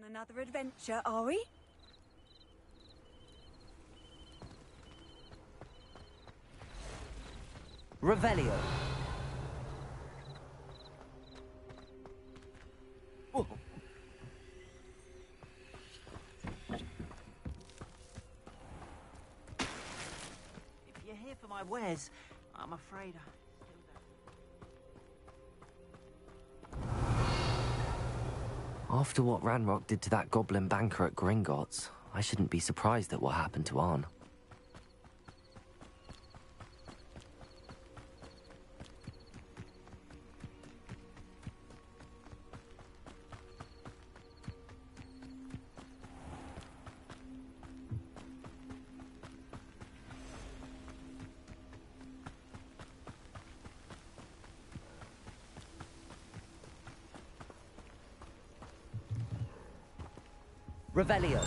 On another adventure, are we? Revelio. Oh. If you're here for my wares, I'm afraid I... After what Ranrock did to that goblin banker at Gringotts, I shouldn't be surprised at what happened to Arn. Revelio.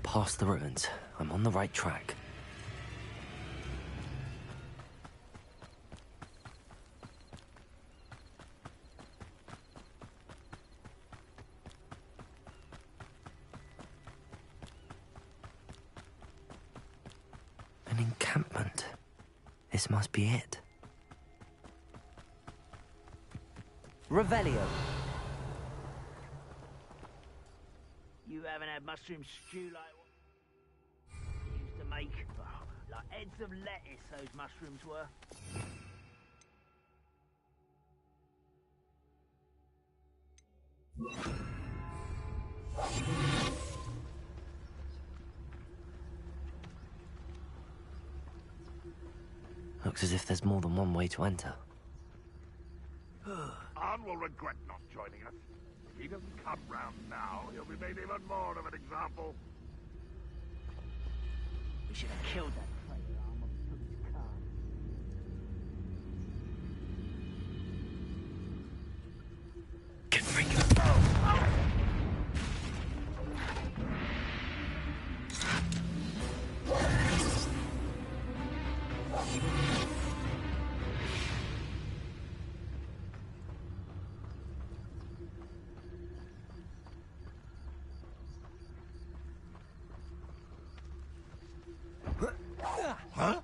Past the ruins. I'm on the right track. An encampment. This must be it. Revelio. You haven't had mushroom stew like what you used to make? Oh, like heads of lettuce, those mushrooms were. Looks as if there's more than one way to enter. Arn will regret not joining us. If he doesn't come round now, he'll be made even more of an example. We should have killed that traitor Arn when we took his car. Huh?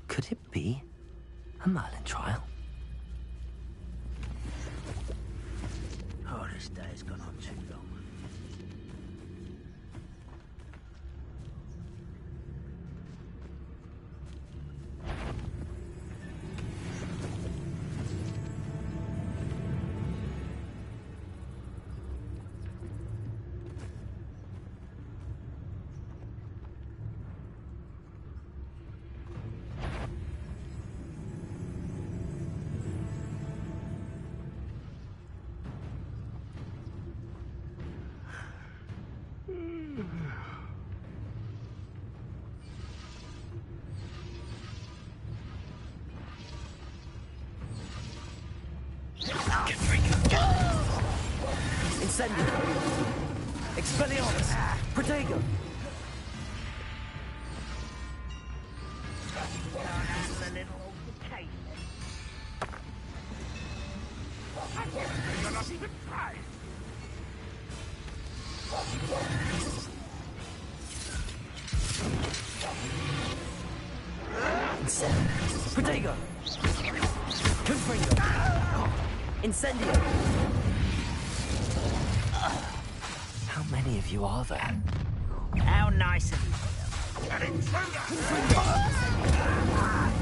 Could it be a Merlin trial? Oh, this day has gone on too long. Incendio! Expelliarmus! Protego! You're not even trying. Protego! Confringo! Incendio! How many of you are there? How nice of you. An intruder!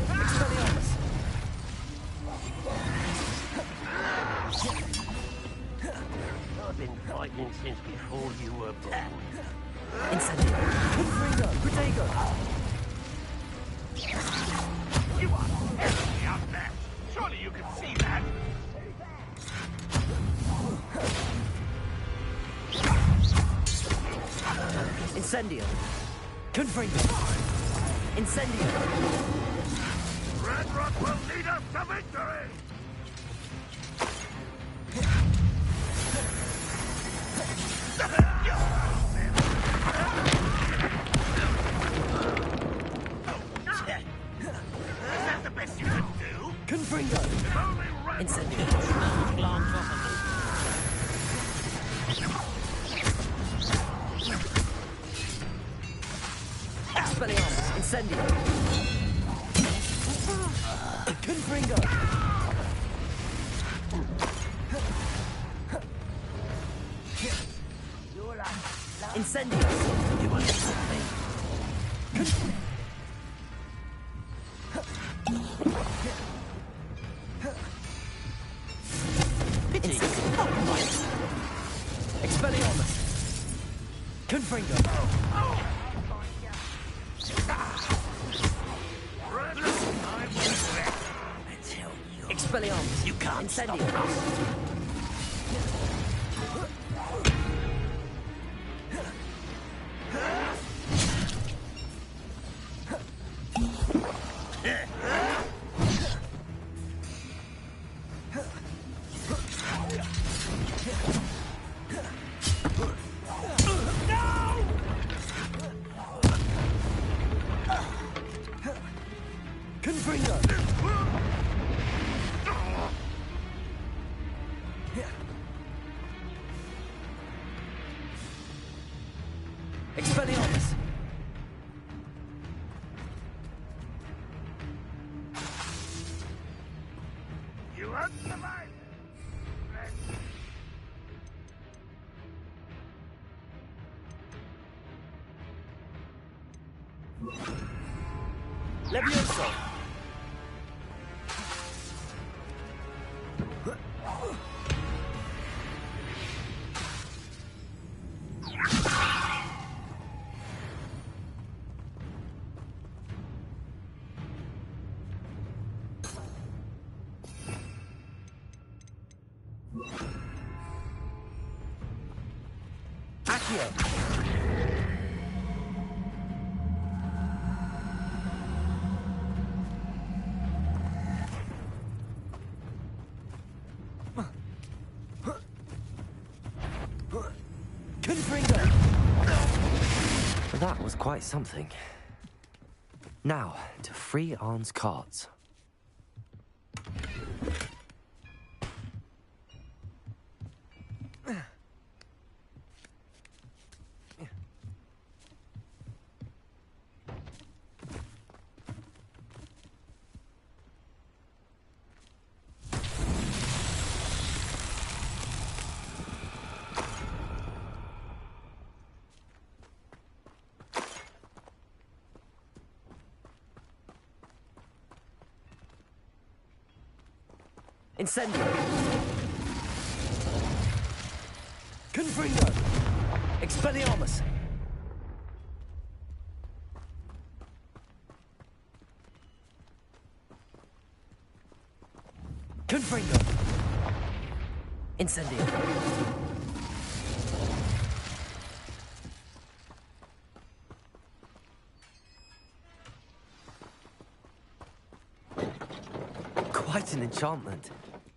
Expelliarmus! I've been fighting since before you were born. Incendio! Confringo! Protego! You are heavily out there! Surely you can see that! Incendio! Confringo! Incendio! Ranrock will lead us to victory! Is that the best you can do? Confringo! If only Ranrock... Incendio! Glance off of Expelliarmus! Incendio! Confringo! Incendio! You understand me? Pity. Expelliarmus! Confringo! Expelliarmus! You can't Incendio! stop us. Confringo! Expelliarmus! You have survived! Levioso! Accio! Confringo! That was quite something. Now, to free Arn's cards. Incendio! Confringo! Expelliarmus! Confringo! Incendio! Quite an enchantment.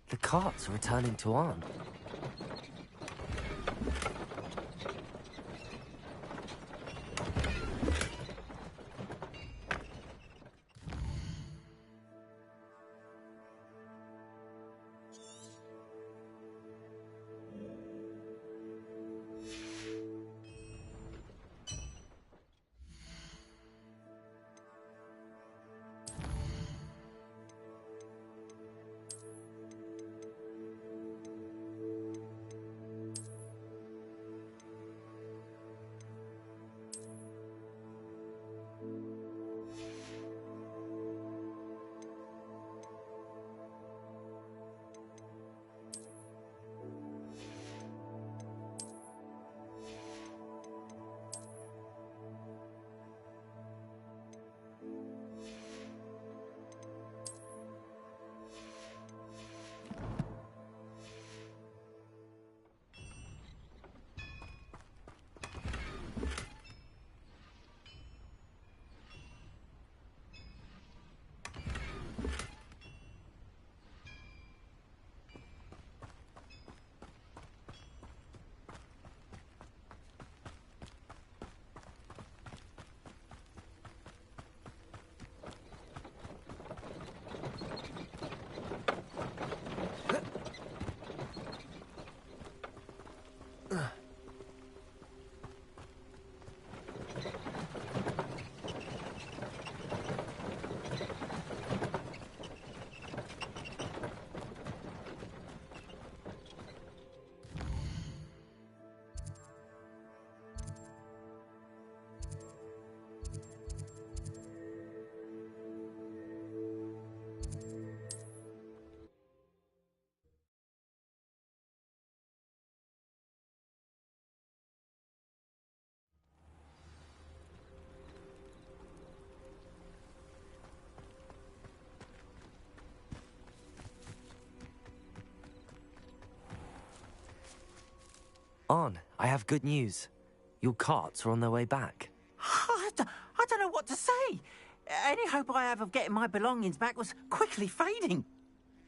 The carts are returning to Arn. On, I have good news. Your carts are on their way back. I don't know what to say. Any hope I have of getting my belongings back was quickly fading.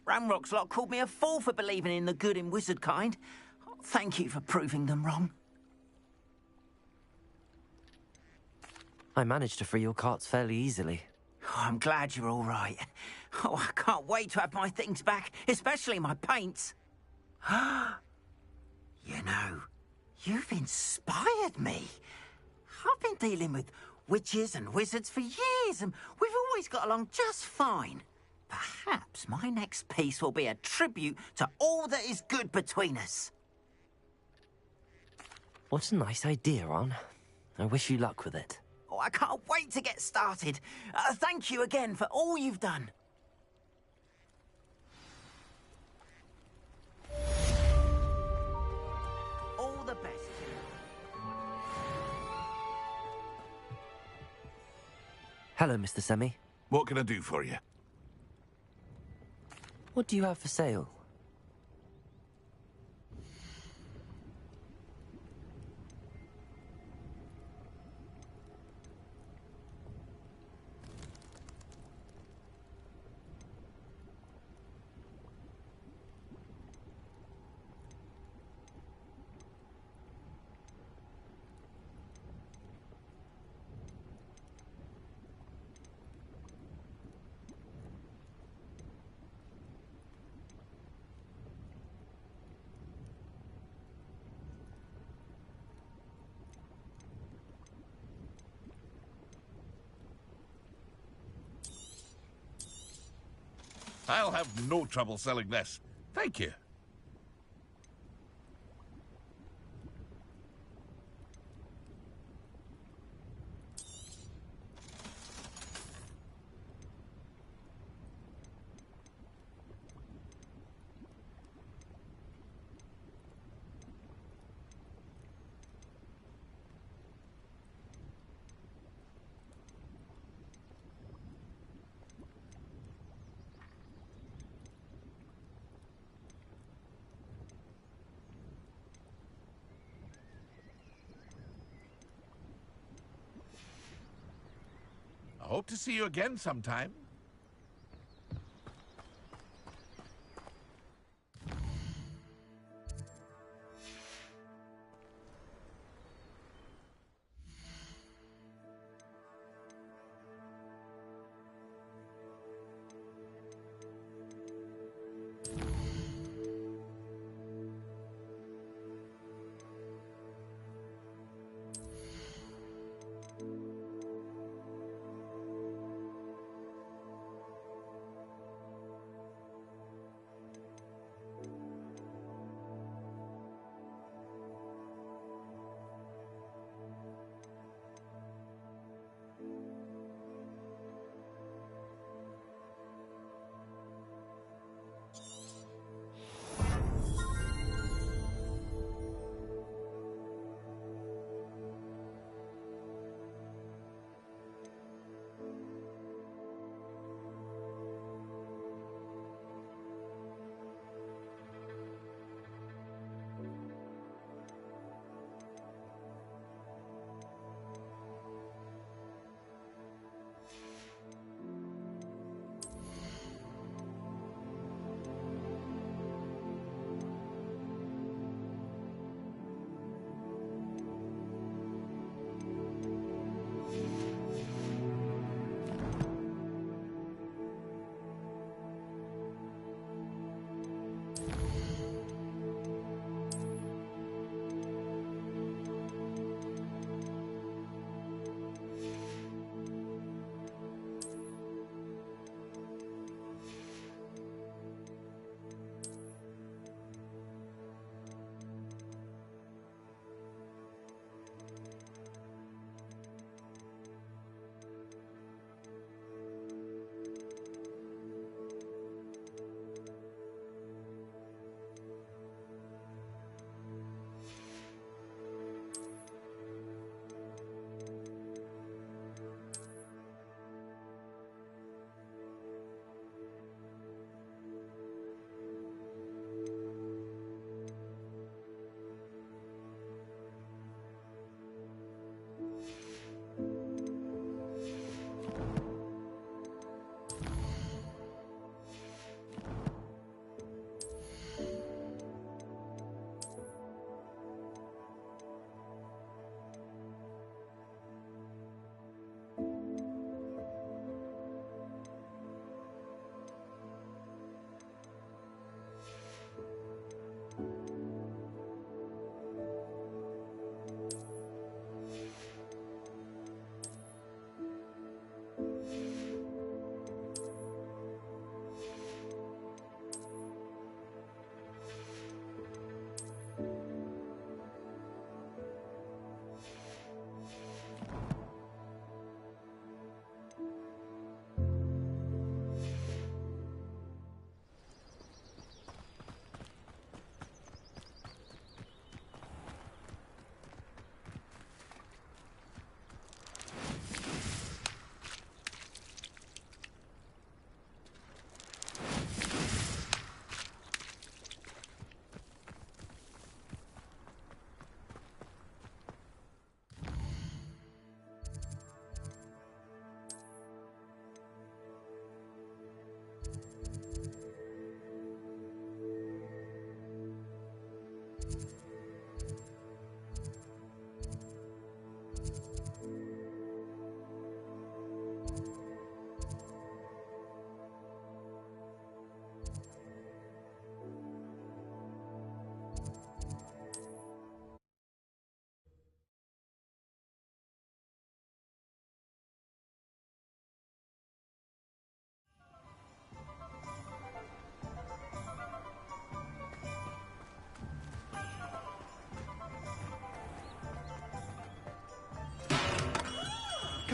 Ramrock's lot called me a fool for believing in the good in wizard kind. Thank you for proving them wrong. I managed to free your carts fairly easily. Oh, I'm glad you're all right. Oh, I can't wait to have my things back, especially my paints. You know, you've inspired me. I've been dealing with witches and wizards for years, and we've always got along just fine. Perhaps my next piece will be a tribute to all that is good between us. What a nice idea, On. I wish you luck with it. Oh, I can't wait to get started. Thank you again for all you've done. All the best to you. Hello, Mr. Semi. What can I do for you? What do you have for sale? I'll have no trouble selling this. Thank you. I hope to see you again sometime.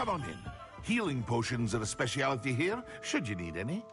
Come on in. Healing potions are a speciality here, should you need any.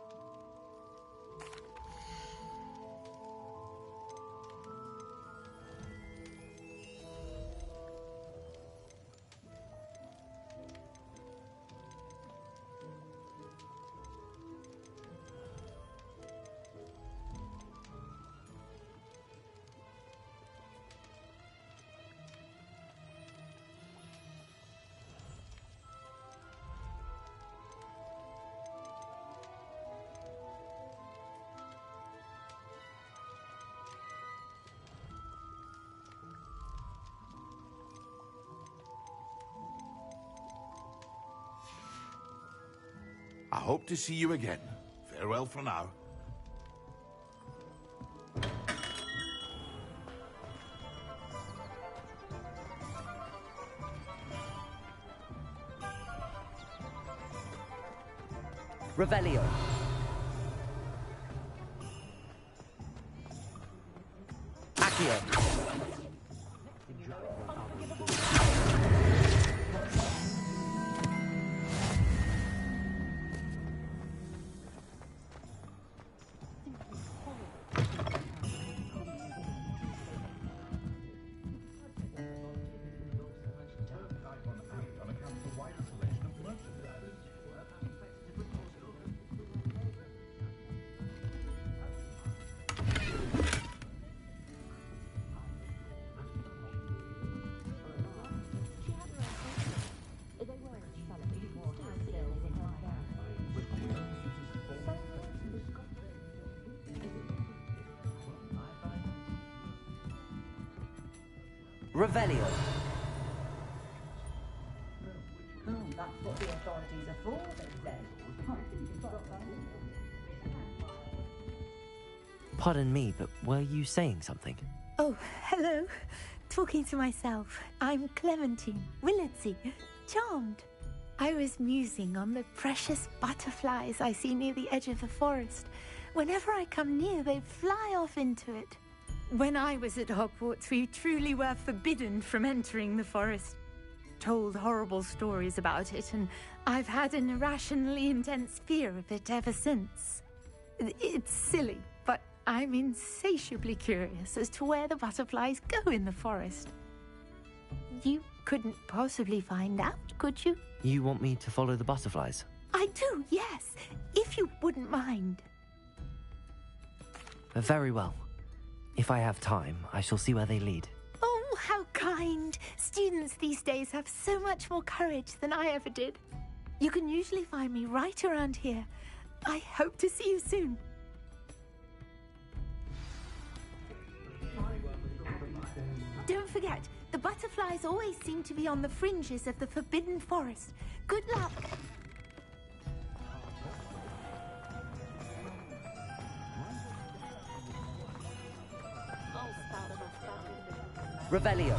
I hope to see you again. Farewell for now. Revelio. Accio. Revelio. That's what the authorities are for, they say. Pardon me, but were you saying something? Oh, hello. Talking to myself. I'm Clementine, Willardsey, charmed. I was musing on the precious butterflies I see near the edge of the forest. Whenever I come near, they fly off into it. When I was at Hogwarts, we truly were forbidden from entering the forest. Told horrible stories about it, and I've had an irrationally intense fear of it ever since. It's silly, but I'm insatiably curious as to where the butterflies go in the forest. You couldn't possibly find out, could you? You want me to follow the butterflies? I do, yes, if you wouldn't mind. Very well. If I have time, I shall see where they lead. Oh, how kind. Students these days have so much more courage than I ever did. You can usually find me right around here. I hope to see you soon. Don't forget, the butterflies always seem to be on the fringes of the Forbidden Forest. Good luck. Revelio.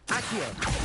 Accio.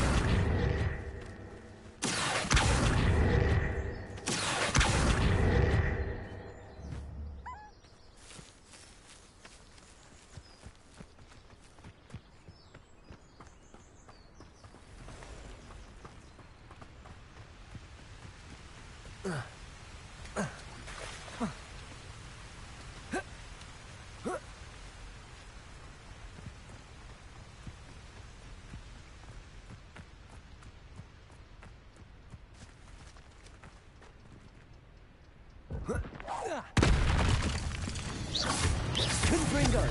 Confringo!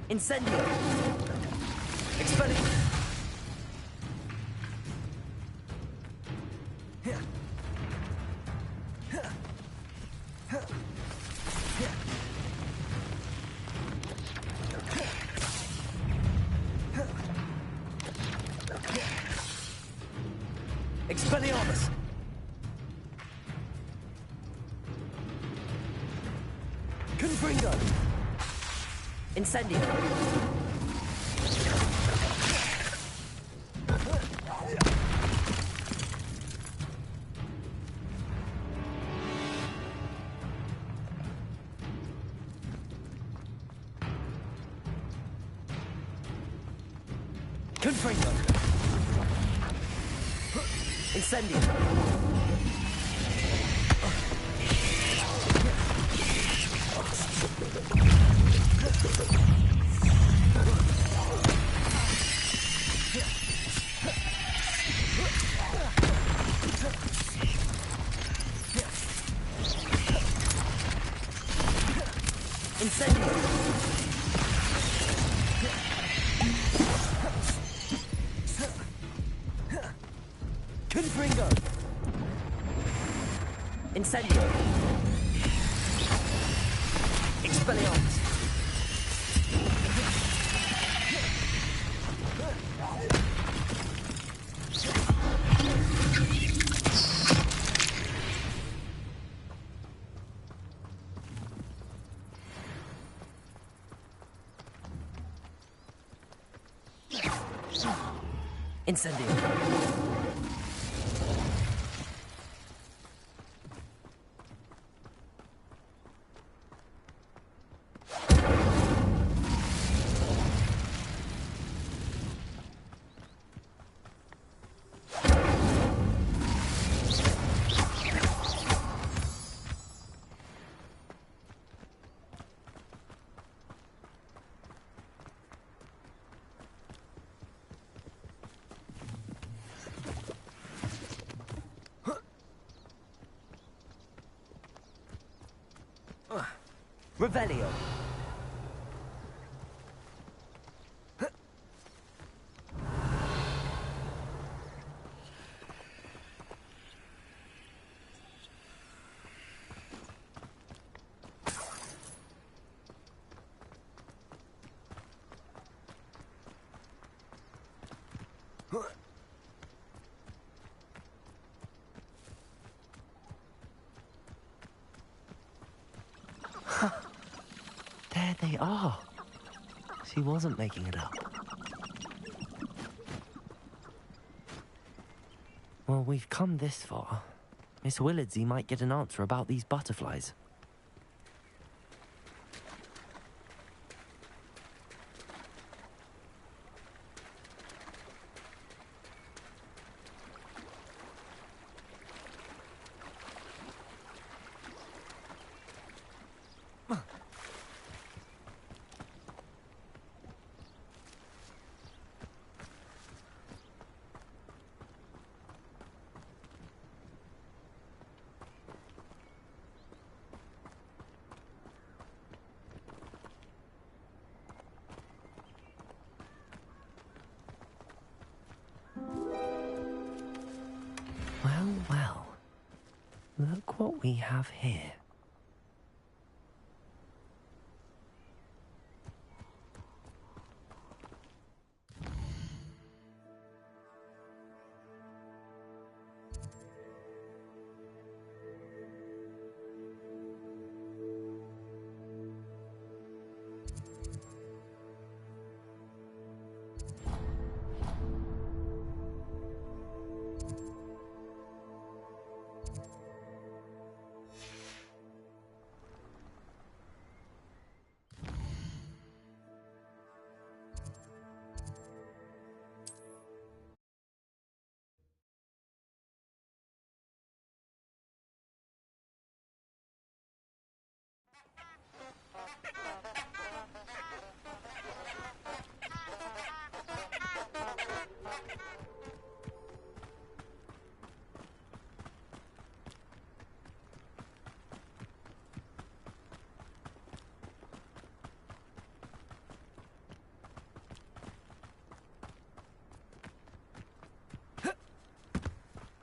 Incendio! Expelliarmus! Expelliarmus! Confringo! Incendio! Confringo! Incendio! Incendio! Confringo! Incendio! Expelliarmus! Incendio! Revelio! There they are. She wasn't making it up. Well, we've come this far. Miss Willardsey might get an answer about these butterflies. Well, well. Look what we have here.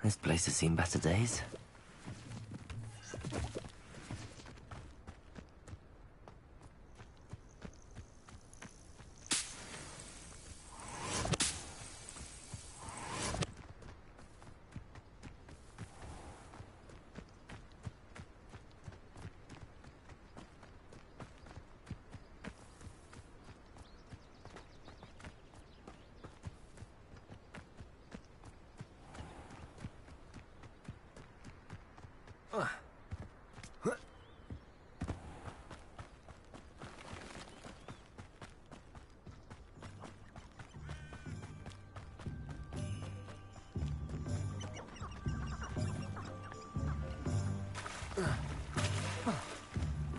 This place has seen better days.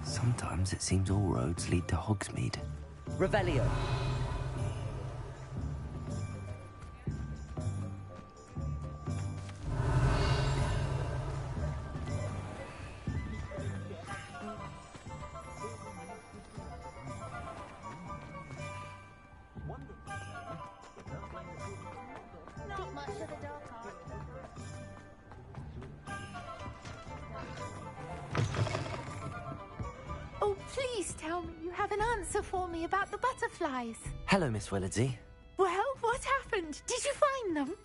Sometimes it seems all roads lead to Hogsmeade. Revelio. Not much of the dark art. Oh, please tell me you have an answer for me about the butterflies. Hello, Miss Willardsey. Well, what happened? Did you find them?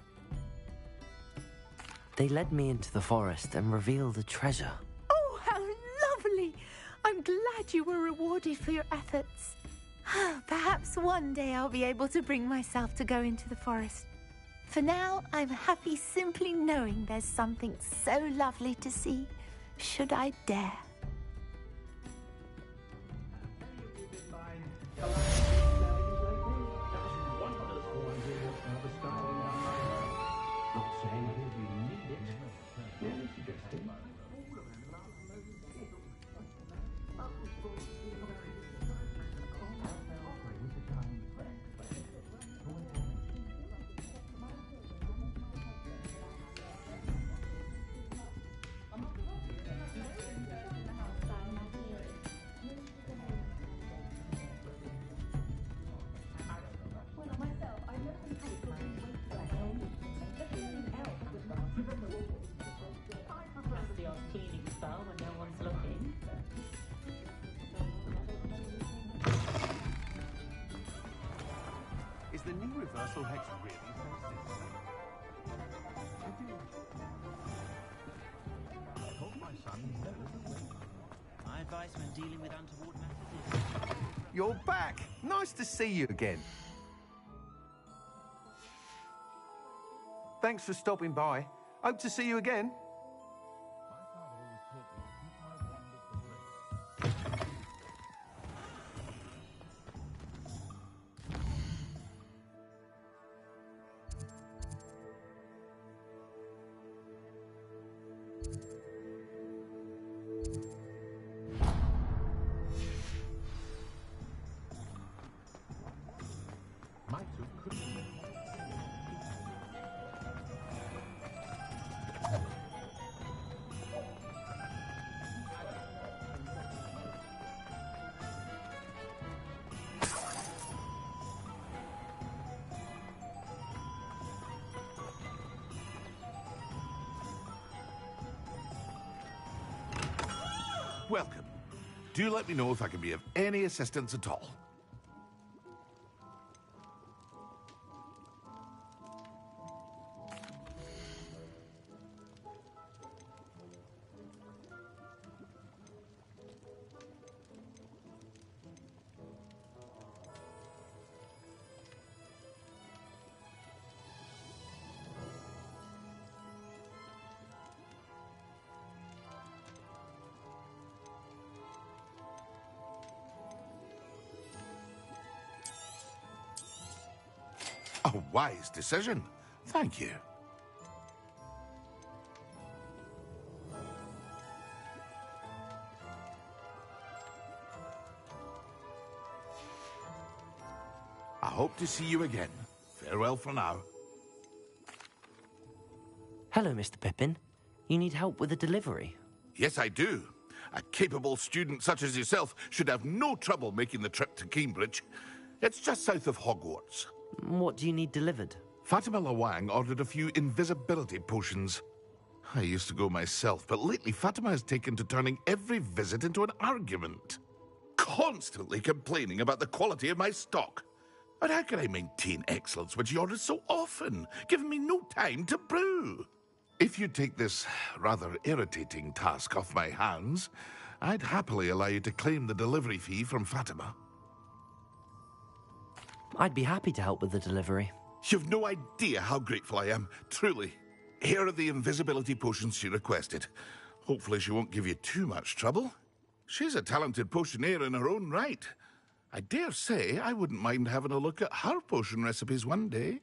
They led me into the forest and revealed a treasure. Oh, how lovely! I'm glad you were rewarded for your efforts. Perhaps one day I'll be able to bring myself to go into the forest. For now, I'm happy simply knowing there's something so lovely to see, should I dare. Is the new reversal hex really I hope my son knows. My advice when dealing with untoward matters is... You're back! Nice to see you again. Thanks for stopping by. Hope to see you again. Welcome. Do let me know if I can be of any assistance at all. A wise decision. Thank you. I hope to see you again. Farewell for now. Hello, Mr. Pippin. You need help with a delivery? Yes, I do. A capable student such as yourself should have no trouble making the trip to Cambridge. It's just south of Hogwarts. What do you need delivered? Fatima Lawang ordered a few invisibility potions. I used to go myself, but lately Fatima has taken to turning every visit into an argument. Constantly complaining about the quality of my stock. But how can I maintain excellence when she orders so often, giving me no time to brew? If you take this rather irritating task off my hands, I'd happily allow you to claim the delivery fee from Fatima. I'd be happy to help with the delivery. You've no idea how grateful I am, truly. Here are the invisibility potions she requested. Hopefully she won't give you too much trouble. She's a talented potioneer in her own right. I dare say I wouldn't mind having a look at her potion recipes one day.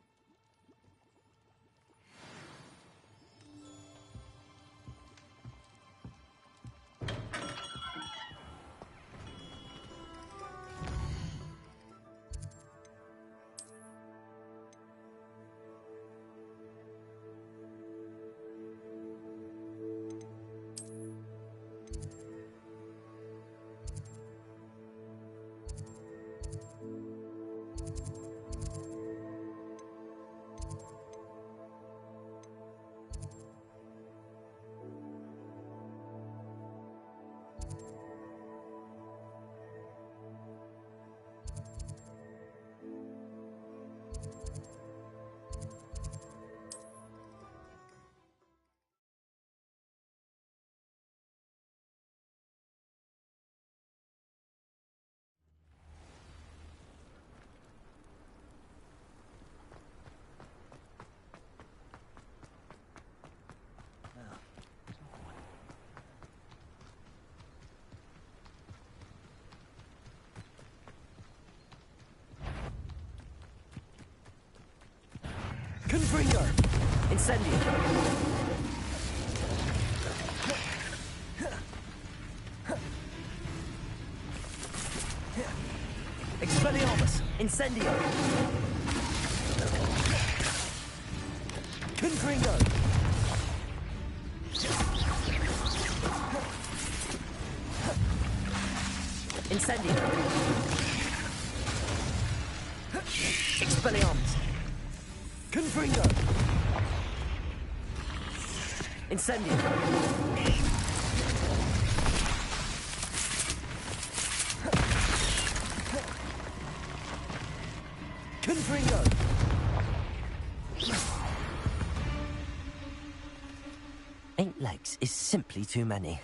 Confringo! Incendio! Expelliarmus! Incendio! Confringo! Incendio! Expelliarmus! Confringo! Incendio! Confringo! Eight legs is simply too many.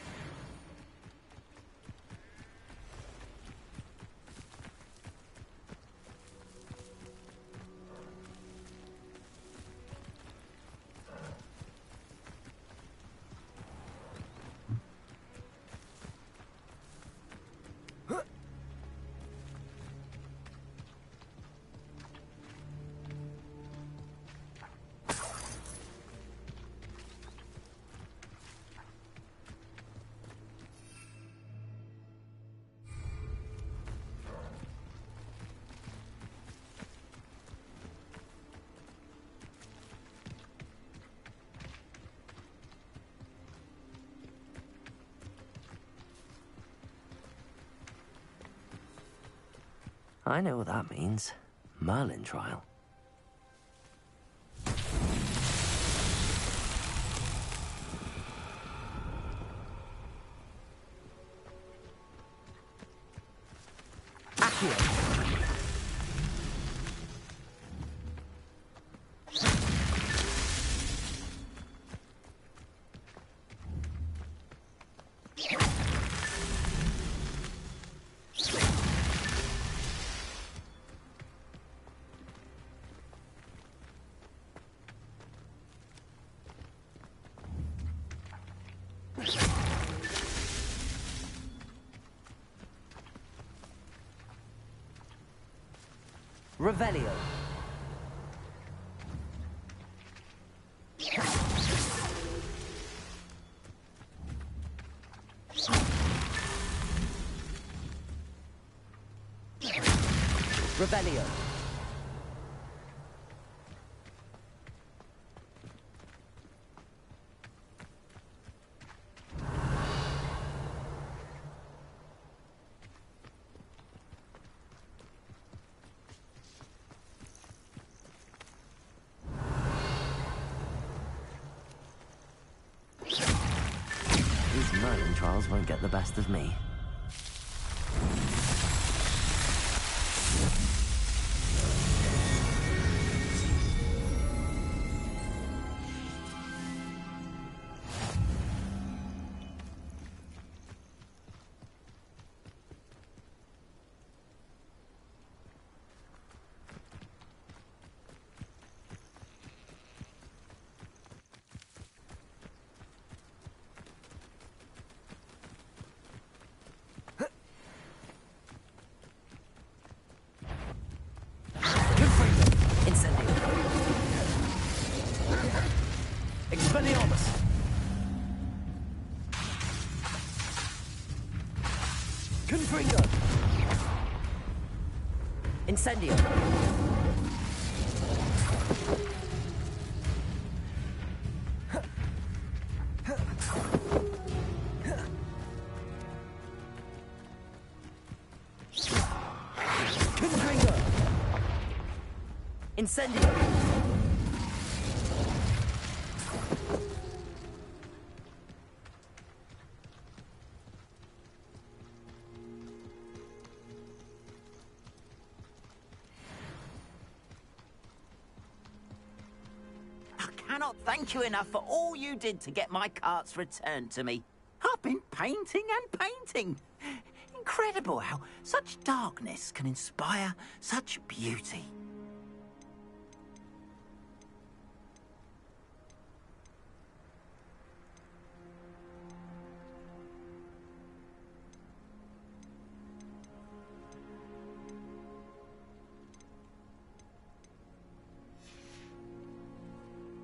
I know what that means. Merlin trial. Accio! Revelio. Revelio. Merlin trials won't get the best of me. Expelliarmus! Confringo! Incendio! Confringo! Incendio! Cannot thank you enough for all you did to get my carts returned to me. I've been painting and painting. Incredible how such darkness can inspire such beauty.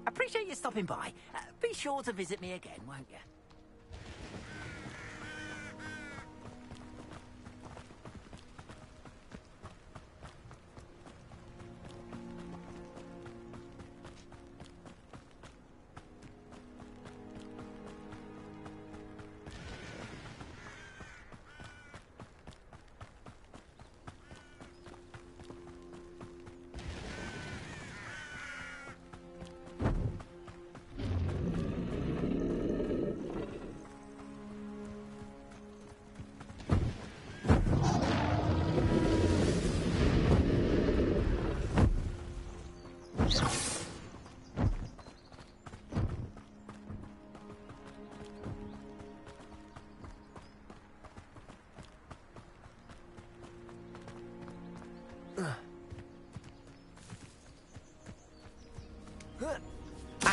Appreciate you stopping by. Be sure to visit me again, won't you?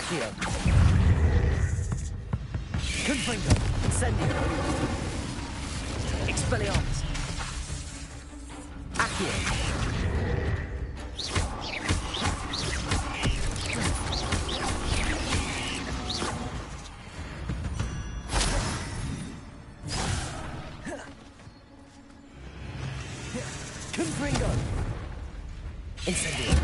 Accio! Confringo! Incendio! Expelliarmus! Accio! Confringo! Incendio!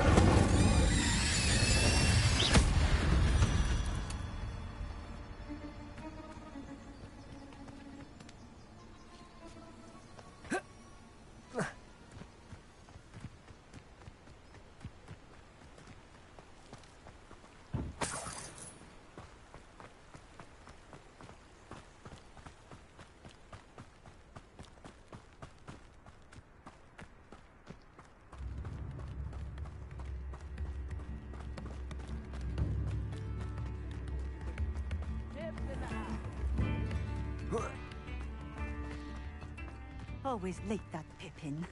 Always late, that Pippin.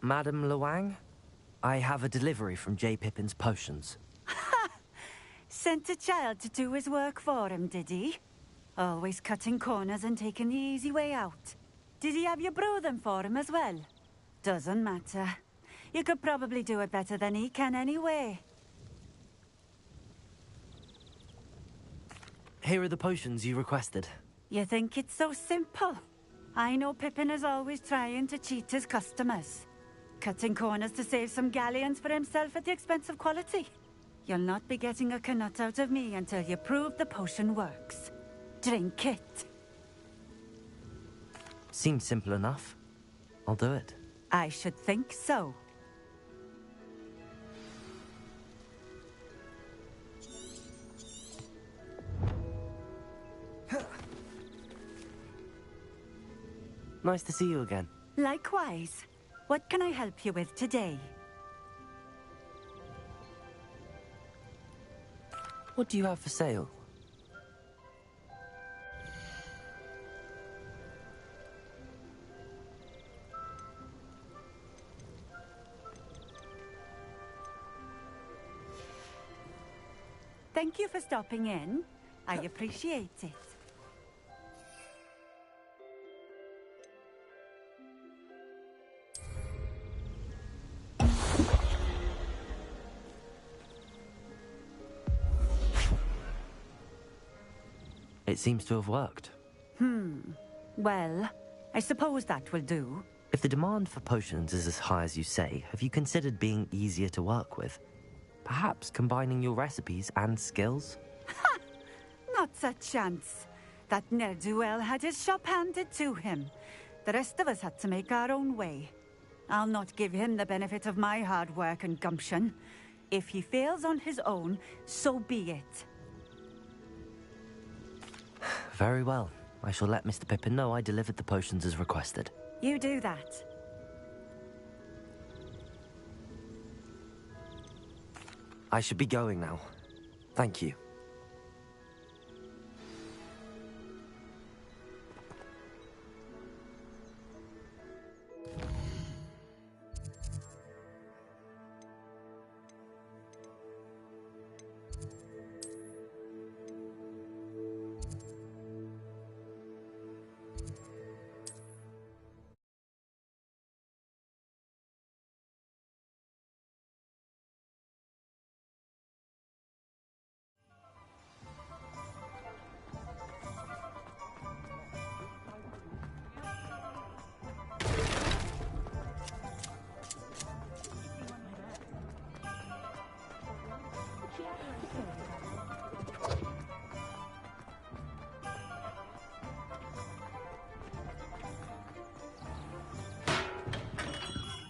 Madam Luang, I have a delivery from J. Pippin's potions. Sent a child to do his work for him, did he? Always cutting corners and taking the easy way out. Did he have you brew them for him as well? Doesn't matter. You could probably do it better than he can anyway. Here are the potions you requested. You think it's so simple? I know Pippin is always trying to cheat his customers. Cutting corners to save some galleons for himself at the expense of quality. You'll not be getting a canut out of me until you prove the potion works. Drink it. Seems simple enough. I'll do it. I should think so. Nice to see you again. Likewise. What can I help you with today? What do you have for sale? Thank you for stopping in. I appreciate it. It seems to have worked. Well, I suppose that will do. If the demand for potions is as high as you say, have you considered being easier to work with? Perhaps combining your recipes and skills? Not a chance. That ne'er-do-well had his shop handed to him. The rest of us had to make our own way. I'll not give him the benefit of my hard work and gumption. If he fails on his own, so be it. Very well. I shall let Mr. Pippin know I delivered the potions as requested. You do that. I should be going now. Thank you.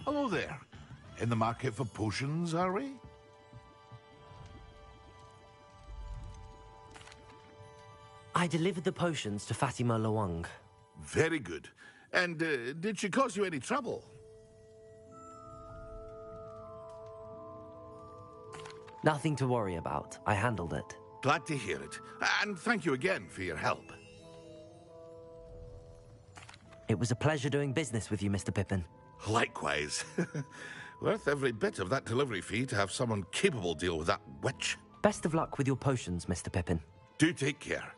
Hello there. In the market for potions, are we? I delivered the potions to Fatima Lawang. Very good. And did she cause you any trouble? Nothing to worry about. I handled it. Glad to hear it. And thank you again for your help. It was a pleasure doing business with you, Mr. Pippin. Likewise. Worth every bit of that delivery fee to have someone capable deal with that witch. Best of luck with your potions, Mr. Pippin. Do take care.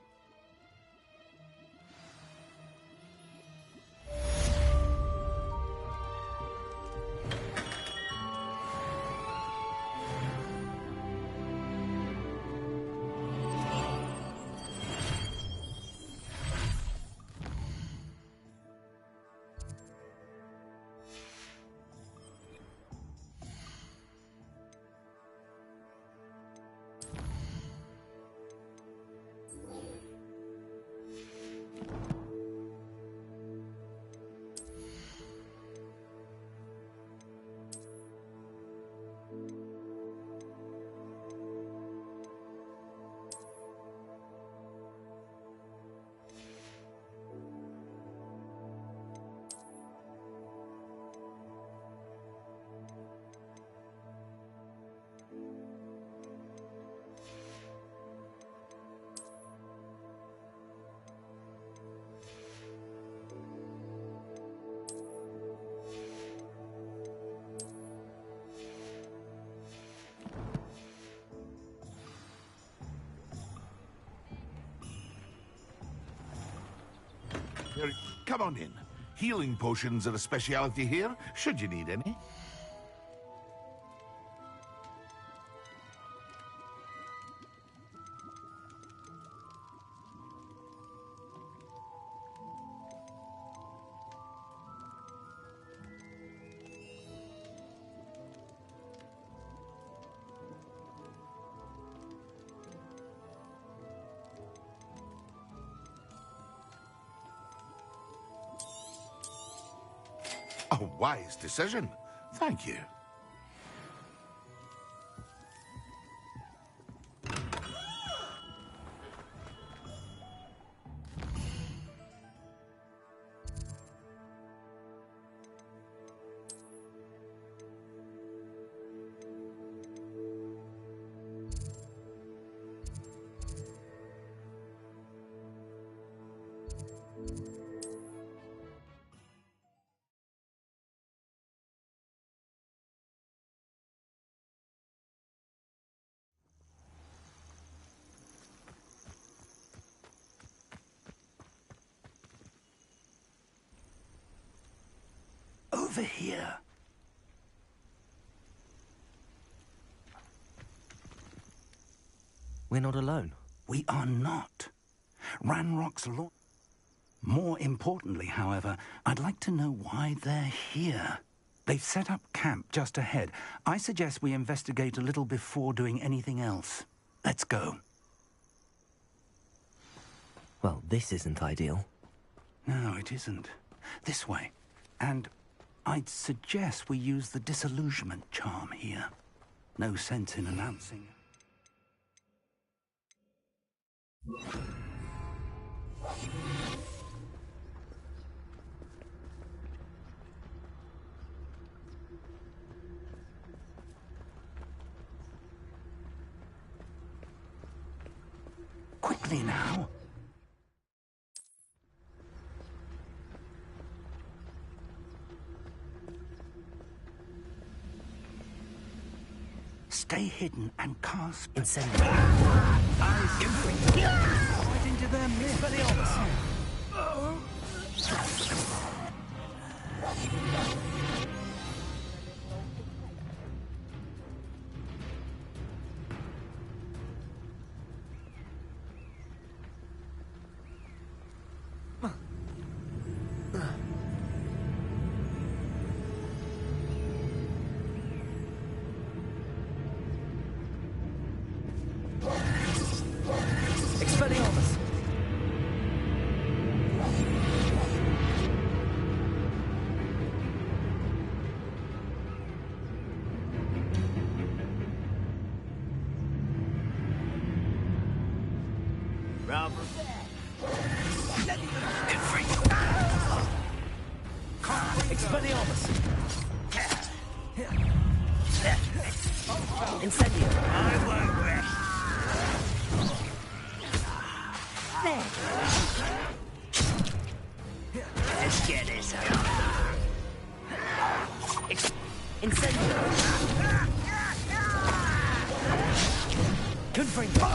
Come on in. Healing potions are a speciality here, should you need any. A wise decision. Thank you. over here. We're not alone. We are not. Ranrock's law. More importantly, however, I'd like to know why they're here. They've set up camp just ahead. I suggest we investigate a little before doing anything else. Let's go. Well, this isn't ideal. No, it isn't. This way. And I'd suggest we use the disillusionment charm here. No sense in announcing. Quickly now. Stay hidden and cast incendiary. Right into their midst. For the opposite. Expelliarmus! Rather Expelliarmus! Incendio! I won't rest. Let's get this over. Incendio! Confringo!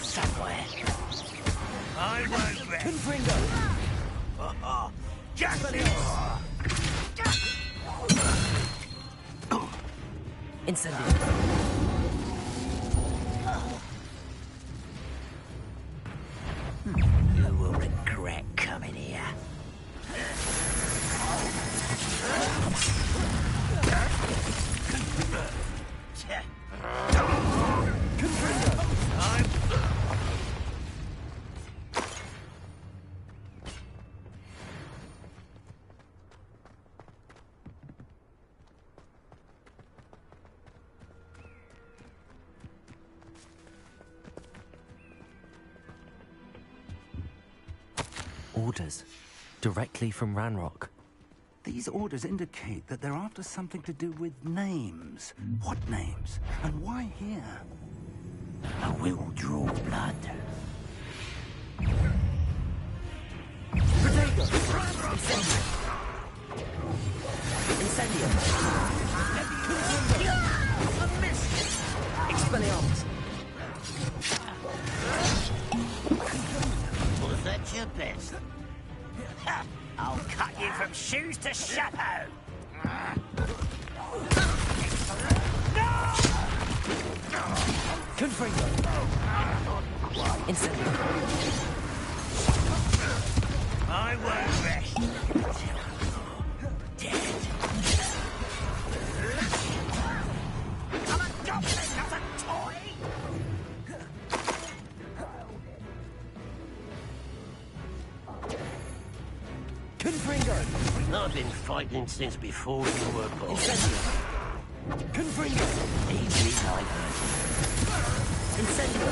Somewhere. I won't rest. Confringo! Incendio! You will regret coming here. Orders. Directly from Ranrock. These orders indicate that they're after something to do with names. What names? And why here? I will draw blood. Protego! Incendio! Incendio! Expelliarmus! Was that your best? Ha! I'll cut you from shoes to chapeau! Confringo! Incendio! I won't rest until I'm dead. I'm a goblin, not a toy! Confringo! I've been fighting since before you were born. Incendio! Confringo! Easy like that. Incendio!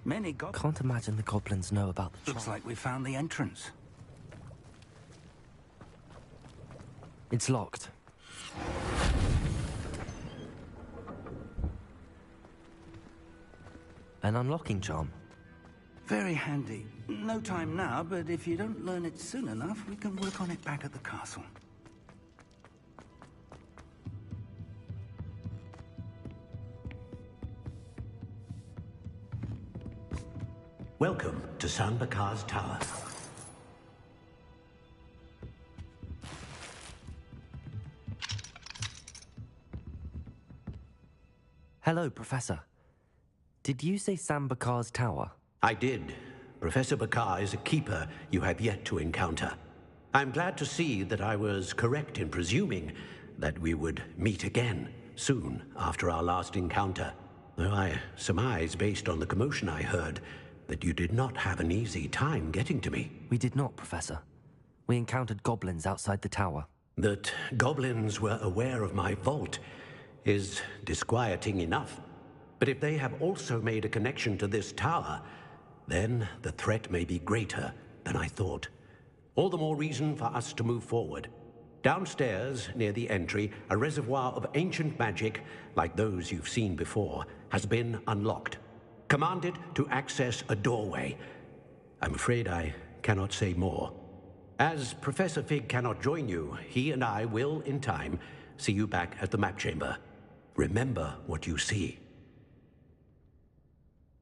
Many Can't imagine the goblins know about the Looks like we found the entrance. It's locked. An unlocking charm. Very handy. No time now, but if you don't learn it soon enough, we can work on it back at the castle. Welcome to San Bakar's Tower. Hello, Professor. Did you say Sam Bakar's tower? I did. Professor Bakar is a keeper you have yet to encounter. I'm glad to see that I was correct in presuming that we would meet again soon after our last encounter. Though I surmise, based on the commotion I heard, that you did not have an easy time getting to me. We did not, Professor. We encountered goblins outside the tower. That goblins were aware of my vault is disquieting enough. But if they have also made a connection to this tower, then the threat may be greater than I thought. All the more reason for us to move forward. Downstairs, near the entry, a reservoir of ancient magic, like those you've seen before, has been unlocked. Commanded to access a doorway. I'm afraid I cannot say more. As Professor Fig cannot join you, he and I will, in time, see you back at the map chamber. Remember what you see.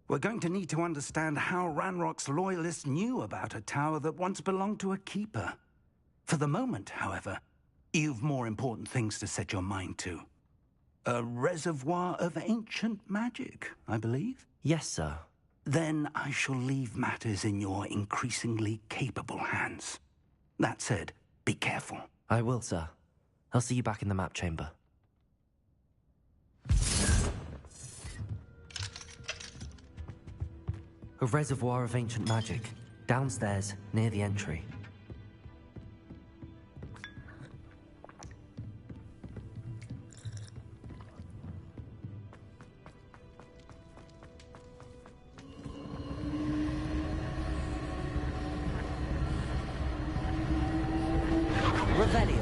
We're going to need to understand how Ranrock's loyalists knew about a tower that once belonged to a keeper. For the moment, however, you've more important things to set your mind to. A reservoir of ancient magic, I believe? Yes, sir. Then I shall leave matters in your increasingly capable hands. That said, be careful. I will, sir. I'll see you back in the map chamber. A reservoir of ancient magic, downstairs, near the entry. Revelio.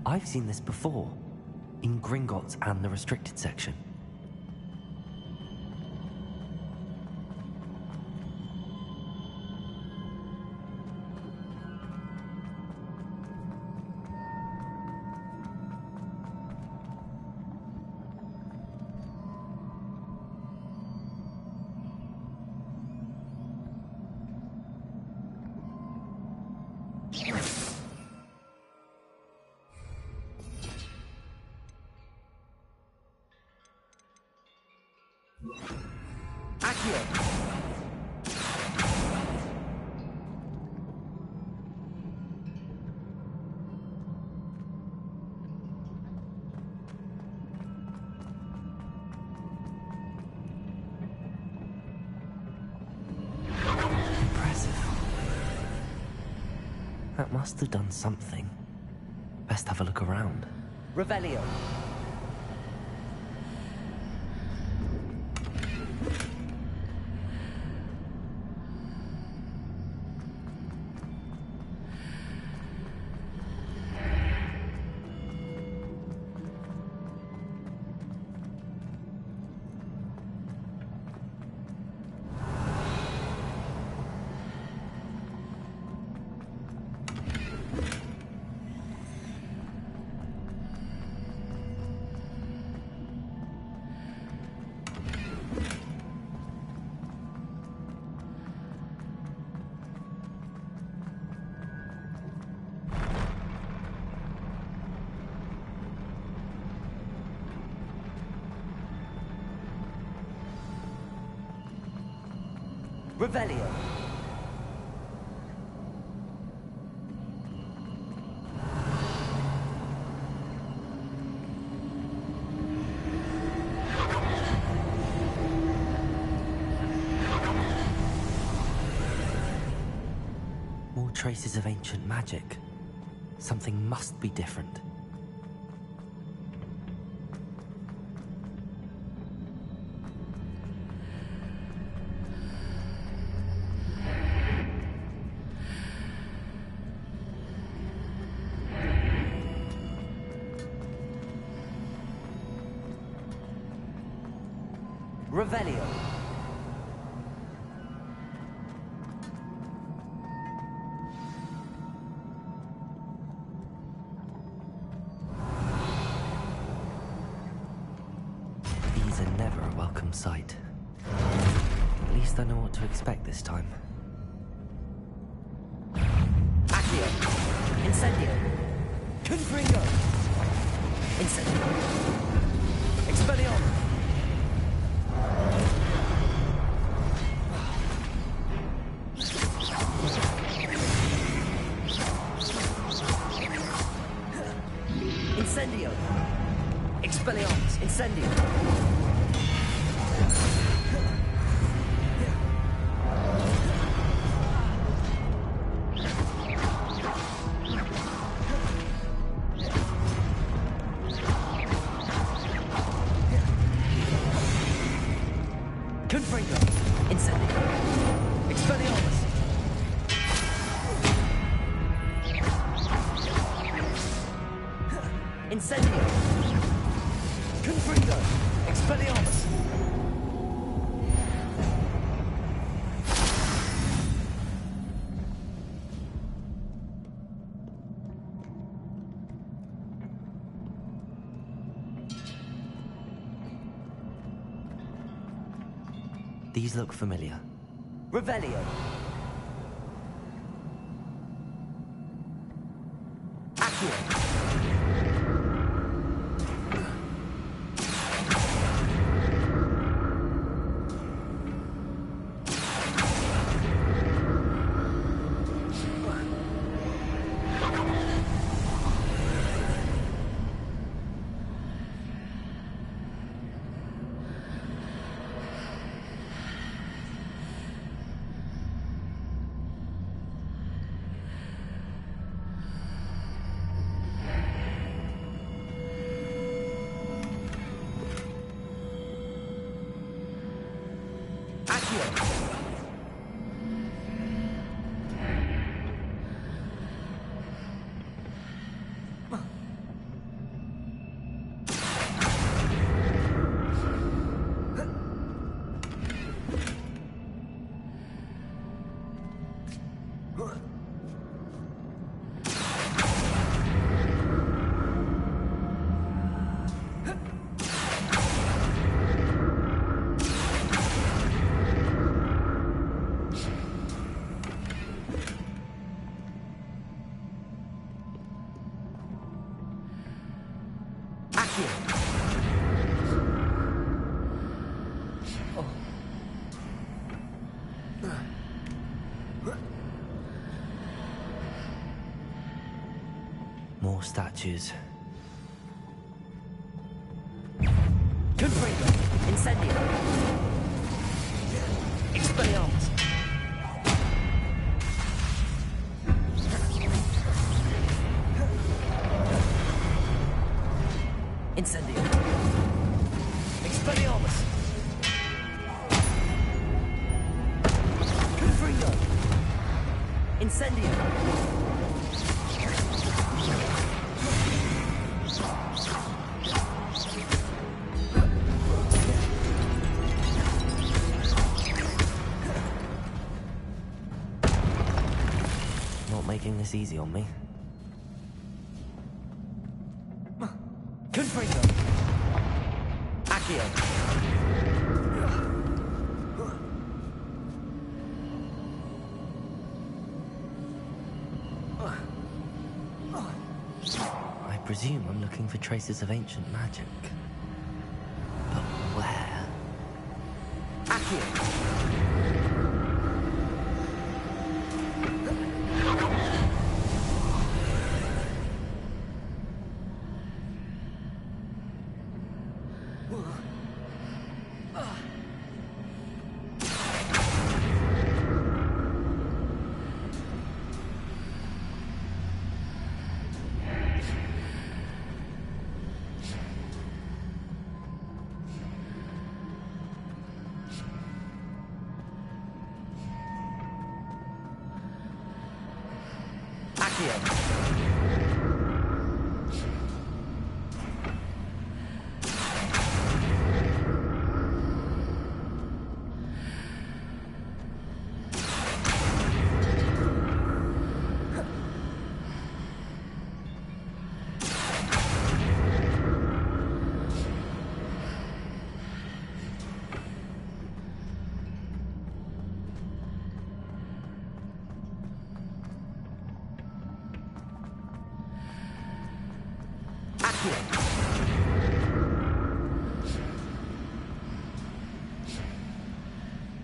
I've seen this before, in Gringotts and the restricted section. That must have done something. Best have a look around. Revelio. Revelio. traces of ancient magic. Something must be different. Revelio. These are never a welcome sight. At least I know what to expect this time. Accio. Incendio. Confringo. Incendio. Expelliarmus. Incendio. Expelliarmus. Incendio. Confringo. Incendio. Expelliarmus. Incendio. Confringo. Expelliarmus. These look familiar. Revelio. Accio. More statues. Confringo. Incendio. Expelliarmus. Incendio. Expelliarmus. Confringo. Incendio. Not making this easy on me. Confringo. Accio. I presume I'm looking for traces of ancient magic. But where? Accio.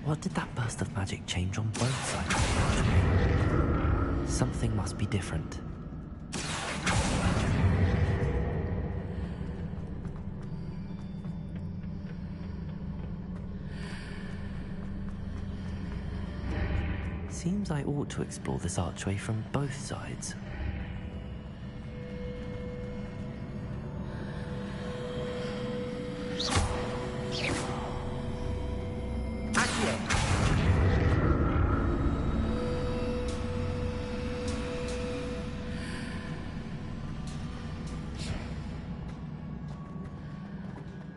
What did that burst of magic change on both sides of the archway? Something must be different. Seems I ought to explore this archway from both sides.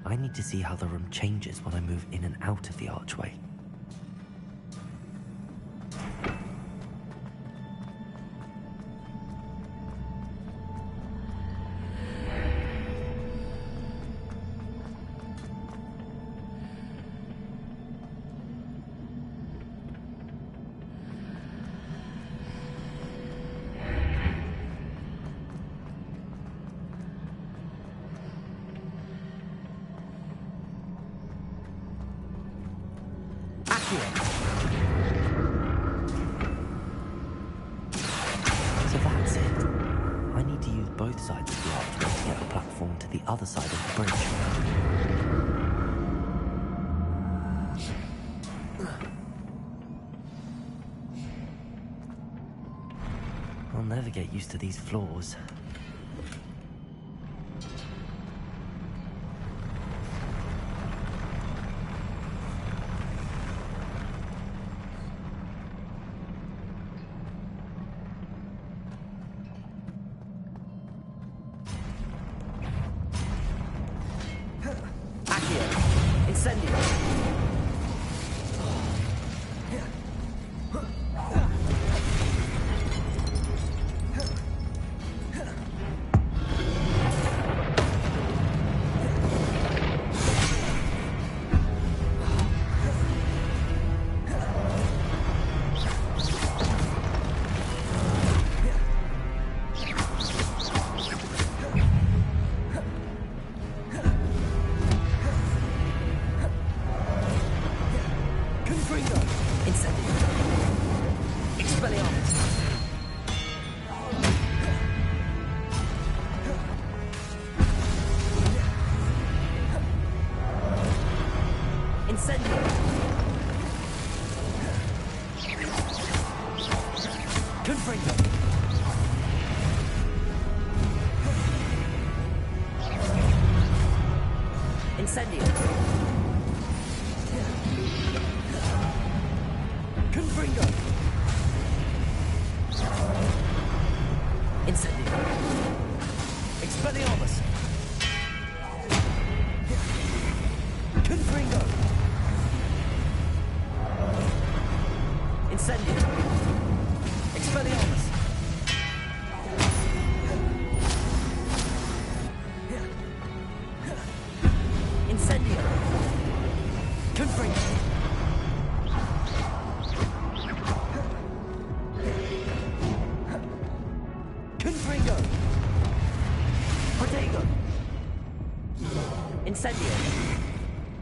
I need to see how the room changes when I move in and out of the archway. So that's it. I need to use both sides of the archway to get a platform to the other side of the bridge. I'll never get used to these floors.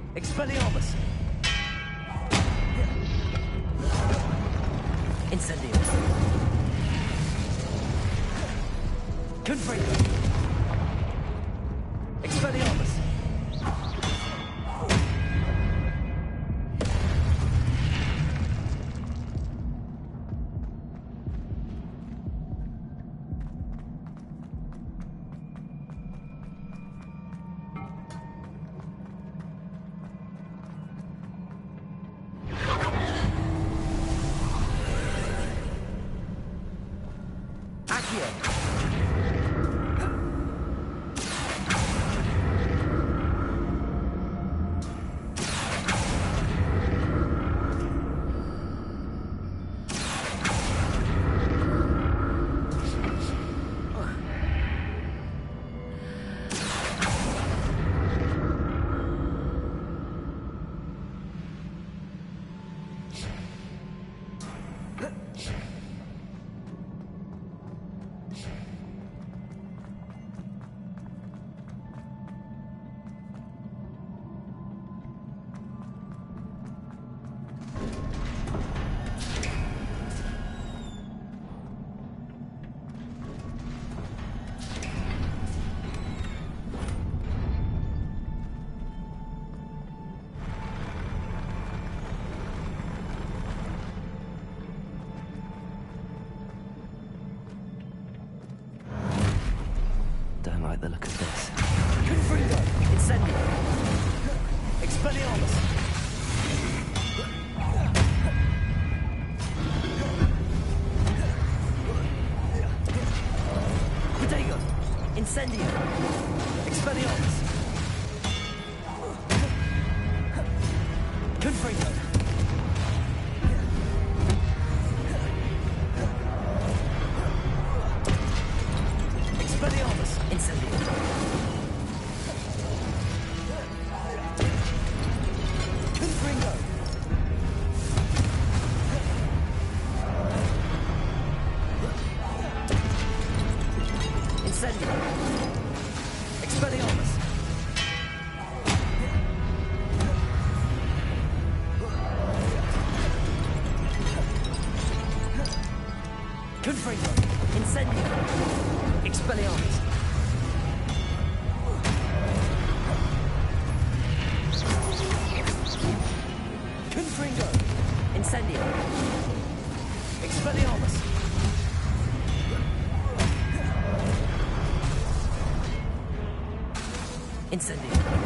Expelliarmus! Incendio! Confringo! Expelliarmus! Incendio.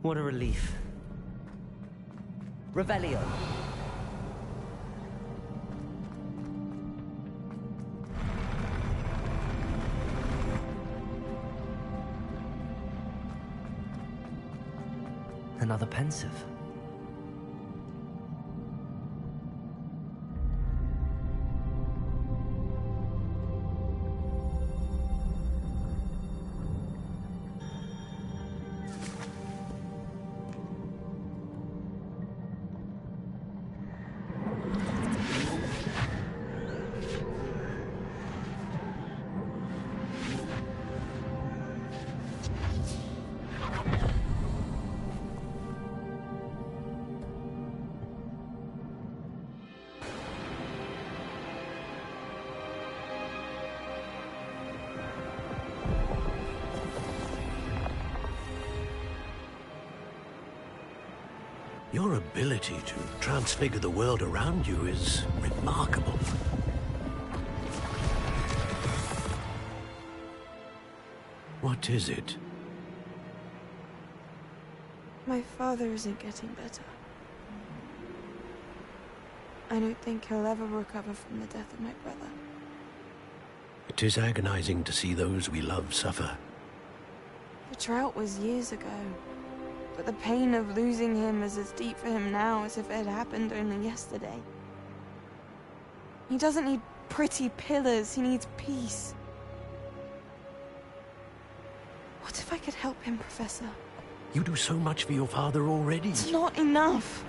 What a relief. Revelio. Another pensive. Your ability to transfigure the world around you is remarkable. What is it? My father isn't getting better. I don't think he'll ever recover from the death of my brother. It is agonizing to see those we love suffer. The drought was years ago. But the pain of losing him is as deep for him now as if it had happened only yesterday. He doesn't need pretty pillars, he needs peace. What if I could help him, Professor? You do so much for your father already. It's not enough.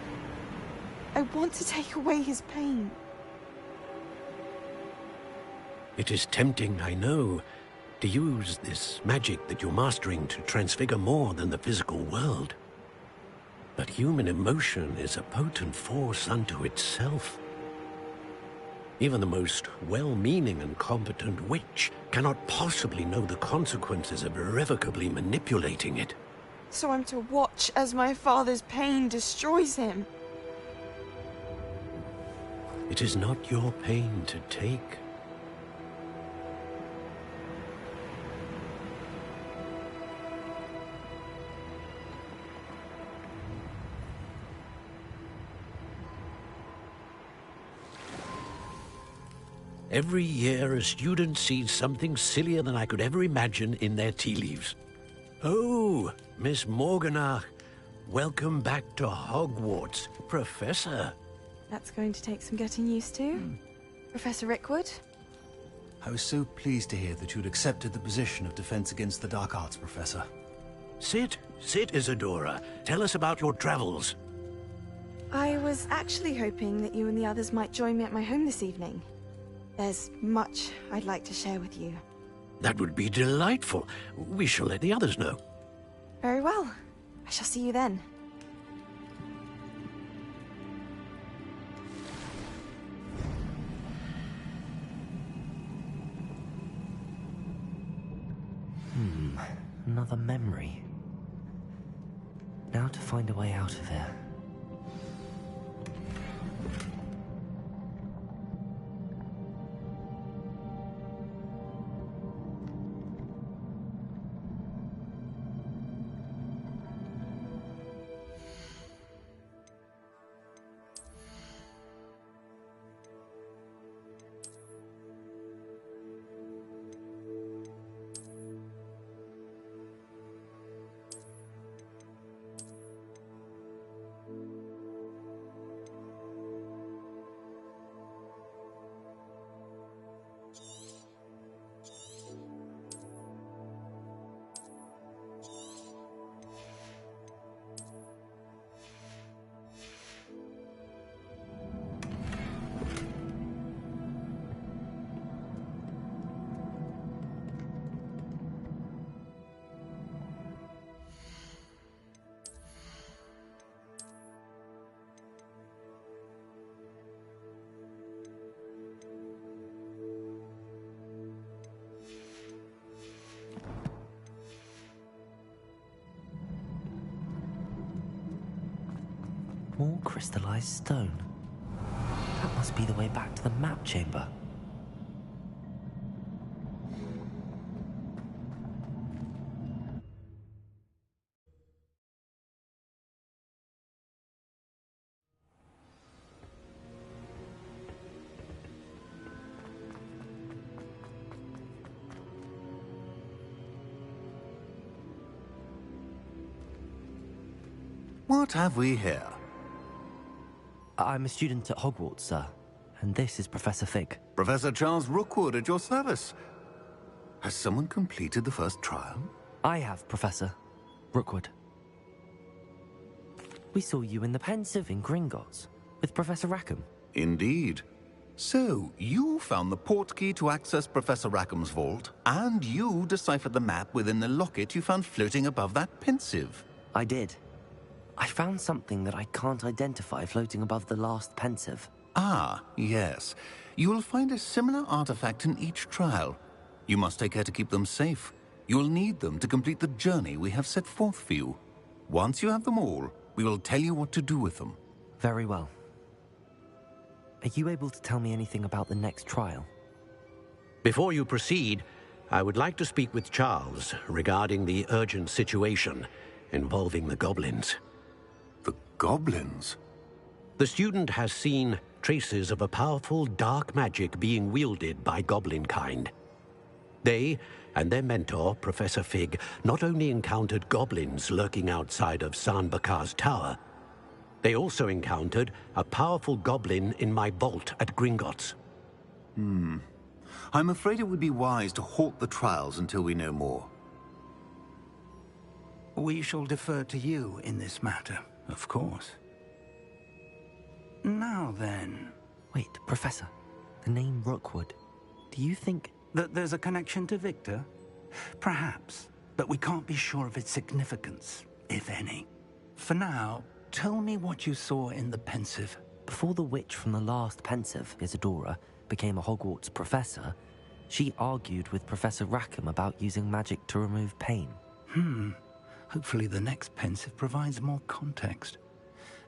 I want to take away his pain. It is tempting, I know, to use this magic that you're mastering to transfigure more than the physical world. But human emotion is a potent force unto itself. Even the most well-meaning and competent witch cannot possibly know the consequences of irrevocably manipulating it. So I'm to watch as my father's pain destroys him. It is not your pain to take. Every year, a student sees something sillier than I could ever imagine in their tea leaves. Oh, Miss Morganach, Welcome back to Hogwarts, Professor. That's going to take some getting used to. Professor Rickwood? I was so pleased to hear that you'd accepted the position of Defense Against the Dark Arts, Professor. Sit, Isadora. Tell us about your travels. I was actually hoping that you and the others might join me at my home this evening. There's much I'd like to share with you. That would be delightful. We shall let the others know. Very well. I shall see you then. Another memory. Now to find a way out of here. More crystallized stone. That must be the way back to the map chamber. What have we here? I'm a student at Hogwarts, sir. And this is Professor Fig. Professor Charles Rookwood at your service. Has someone completed the first trial? I have, Professor Rookwood. We saw you in the Pensive in Gringotts with Professor Rackham. Indeed. So, you found the portkey to access Professor Rackham's vault, and you deciphered the map within the locket you found floating above that Pensive. I did. I found something that I can't identify floating above the last Pensive. Ah, yes. You will find a similar artifact in each trial. You must take care to keep them safe. You will need them to complete the journey we have set forth for you. Once you have them all, we will tell you what to do with them. Very well. Are you able to tell me anything about the next trial? Before you proceed, I would like to speak with Charles regarding the urgent situation involving the goblins. The goblins? The student has seen traces of a powerful dark magic being wielded by goblin kind. They and their mentor, Professor Fig, not only encountered goblins lurking outside of San Bakar's tower, they also encountered a powerful goblin in my vault at Gringotts. I'm afraid it would be wise to halt the trials until we know more. We shall defer to you in this matter, of course. Now then... Wait, Professor. The name Rookwood. Do you think... that there's a connection to Victor? Perhaps, but we can't be sure of its significance, if any. For now, tell me what you saw in the Pensive. Before the witch from the last Pensive, Isadora, became a Hogwarts professor, she argued with Professor Rackham about using magic to remove pain. Hopefully the next Pensive provides more context.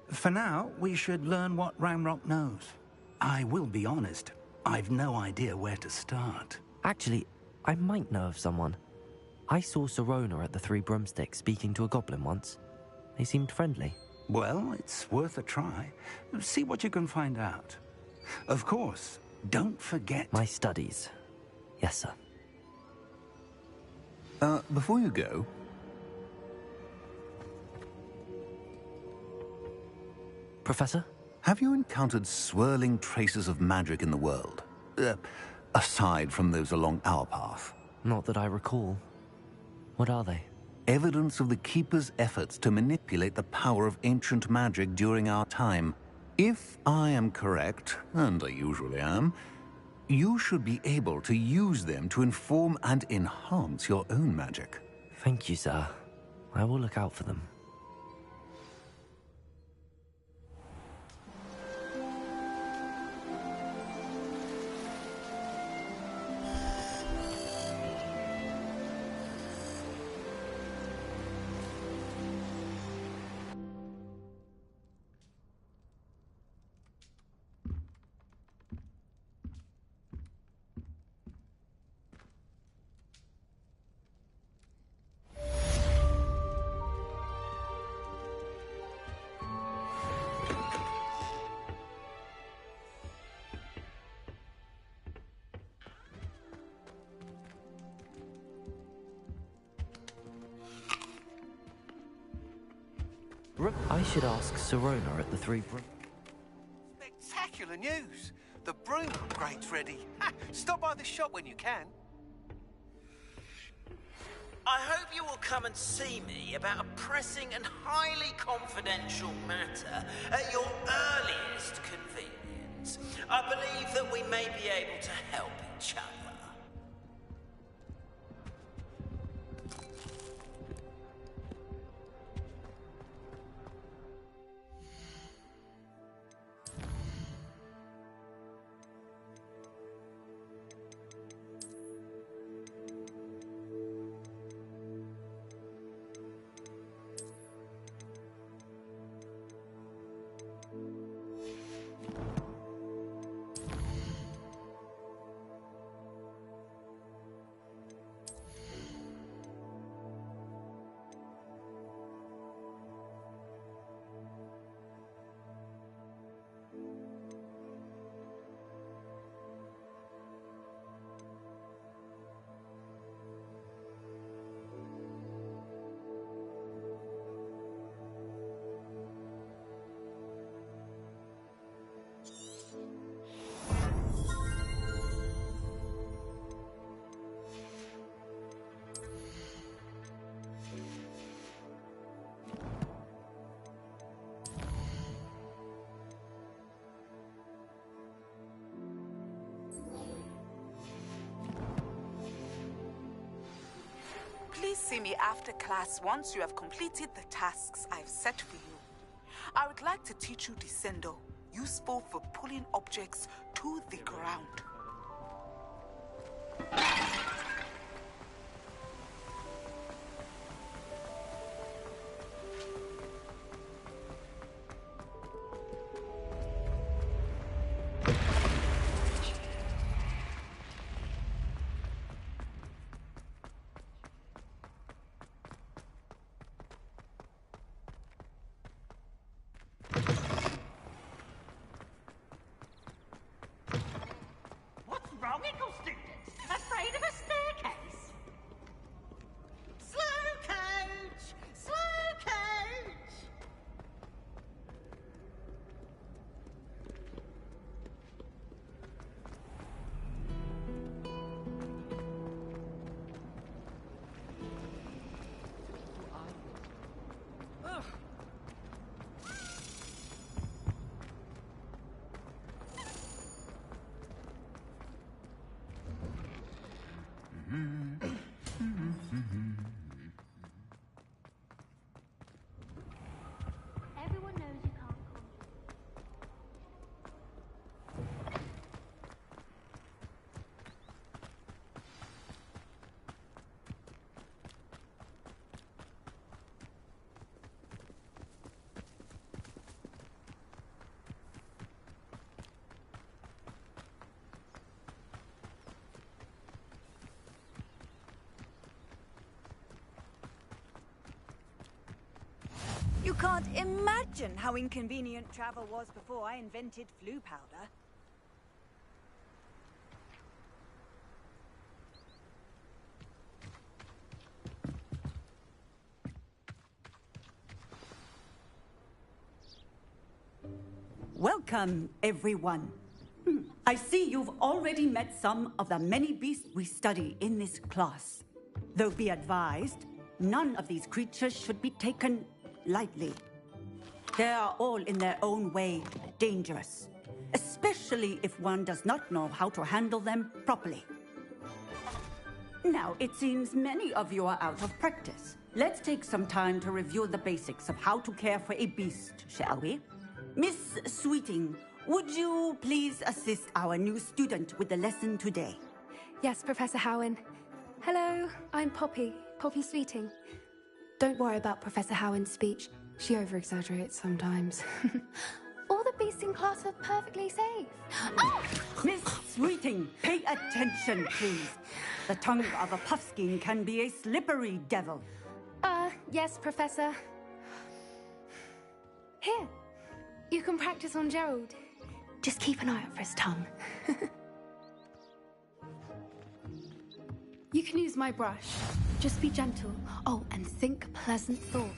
For now, we should learn what Ranrock knows. I will be honest, I've no idea where to start. Actually, I might know of someone. I saw Sirona at the Three Broomsticks speaking to a goblin once. They seemed friendly. Well, it's worth a try. See what you can find out. Of course, don't forget... my studies. Yes, sir. Before you go... Professor? Have you encountered swirling traces of magic in the world? Aside from those along our path? Not that I recall. What are they? Evidence of the Keeper's efforts to manipulate the power of ancient magic during our time. If I am correct, and I usually am, you should be able to use them to inform and enhance your own magic. Thank you, sir. I will look out for them. I should ask Sirona at the Three Broom. Spectacular news! The broom upgrade's ready. Ha! Stop by the shop when you can. I hope you will come and see me about a pressing and highly confidential matter at your earliest convenience. I believe that we may be able to help each other. Please see me after class once you have completed the tasks I've set for you. I would like to teach you Descendo, useful for pulling objects to the ground. Wrong, Eagle students? Afraid of a staircase? Slow coach! Slow coach! Ugh. Everyone knows you can't conjure. You can't imagine how inconvenient travel was before I invented flu powder. Welcome, everyone. I see you've already met some of the many beasts we study in this class. Though be advised, none of these creatures should be taken lightly. They are all in their own way dangerous, especially if one does not know how to handle them properly. Now, it seems many of you are out of practice. Let's take some time to review the basics of how to care for a beast, shall we? Miss Sweeting, would you please assist our new student with the lesson today? Yes, Professor Howen. Hello, I'm Poppy Sweeting. Don't worry about Professor Howen's speech. She over-exaggerates sometimes. All the beasts in class are perfectly safe. Oh! Miss Sweeting, pay attention, please. The tongue of a puffskein can be a slippery devil. Yes, Professor. Here, you can practice on Gerald. Just keep an eye out for his tongue. You can use my brush. Just be gentle. Oh, and think pleasant thoughts.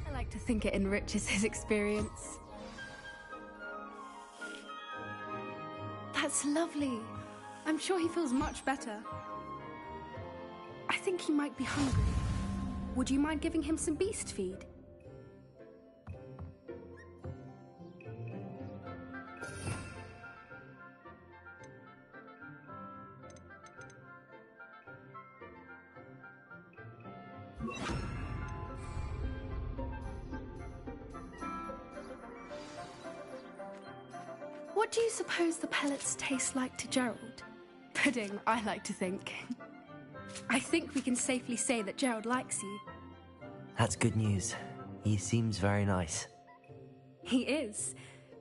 I like to think it enriches his experience. That's lovely. I'm sure he feels much better. I think he might be hungry. Would you mind giving him some beast feed? What do you suppose the pellets taste like to Gerald? Pudding, I like to think. I think we can safely say that Gerald likes you. That's good news. He seems very nice. He is.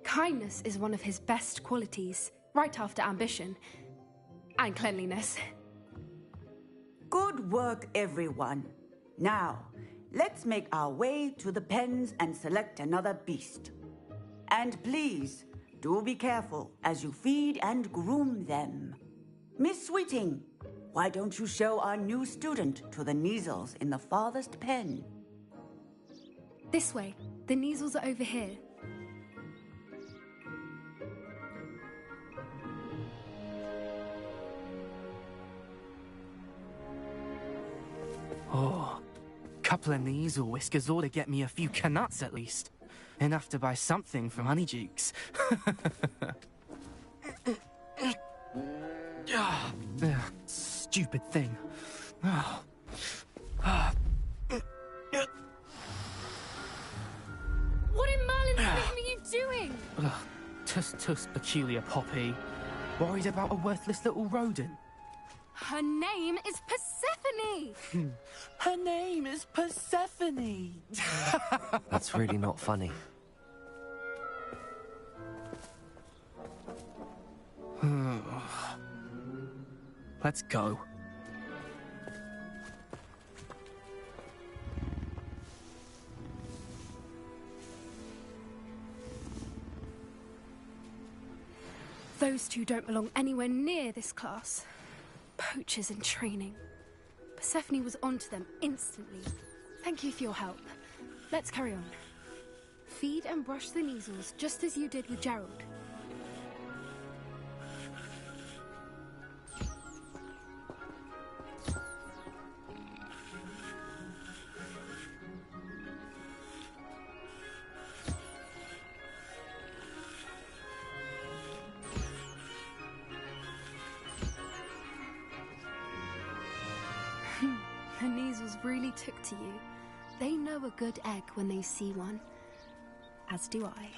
Kindness is one of his best qualities, right after ambition. And cleanliness. Good work, everyone. Now, let's make our way to the pens and select another beast. And please, do be careful as you feed and groom them. Miss Sweeting, why don't you show our new student to the Neasels in the farthest pen? This way. The Neasels are over here. Oh, couple of Neasel whiskers ought to get me a few canuts at least. Enough to buy something from Honeydukes. Stupid thing. What in Merlin's name are you doing? Tuss, peculiar Poppy. Worried about a worthless little rodent? Her name is Persephone! Her name is Persephone! That's really not funny. Let's go. Those two don't belong anywhere near this class. Poachers in training. Persephone was onto them instantly. Thank you for your help. Let's carry on. Feed and brush the Neasels just as you did with Gerald. The Neasels really took to you. They know a good egg when they see one. As do I.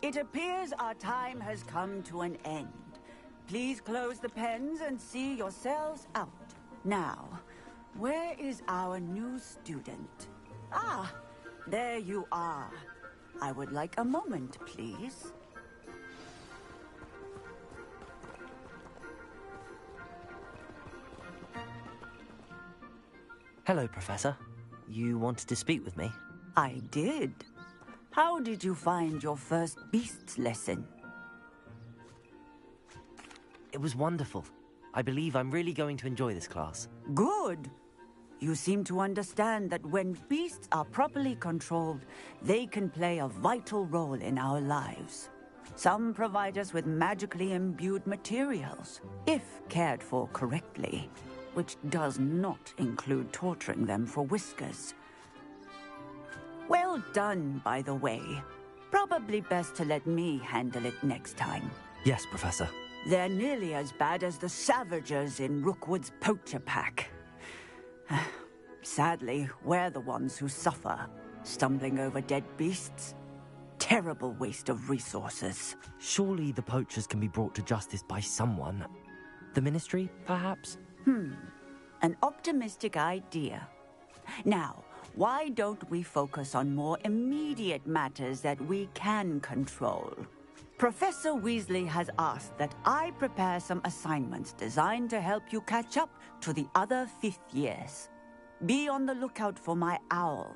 It appears our time has come to an end. Please close the pens and see yourselves out. Now, where is our new student? Ah, there you are. I would like a moment, please. Hello, Professor. You wanted to speak with me? I did. How did you find your first beasts lesson? It was wonderful. I believe I'm really going to enjoy this class. Good. You seem to understand that when beasts are properly controlled, they can play a vital role in our lives. Some provide us with magically imbued materials, if cared for correctly, which does not include torturing them for whiskers. Well done, by the way. Probably best to let me handle it next time. Yes, Professor. They're nearly as bad as the Savagers in Rookwood's poacher pack. Sadly, we're the ones who suffer, stumbling over dead beasts. Terrible waste of resources. Surely the poachers can be brought to justice by someone. The Ministry, perhaps? An optimistic idea. Now, why don't we focus on more immediate matters that we can control? Professor Weasley has asked that I prepare some assignments designed to help you catch up to the other 5th years. Be on the lookout for my owl.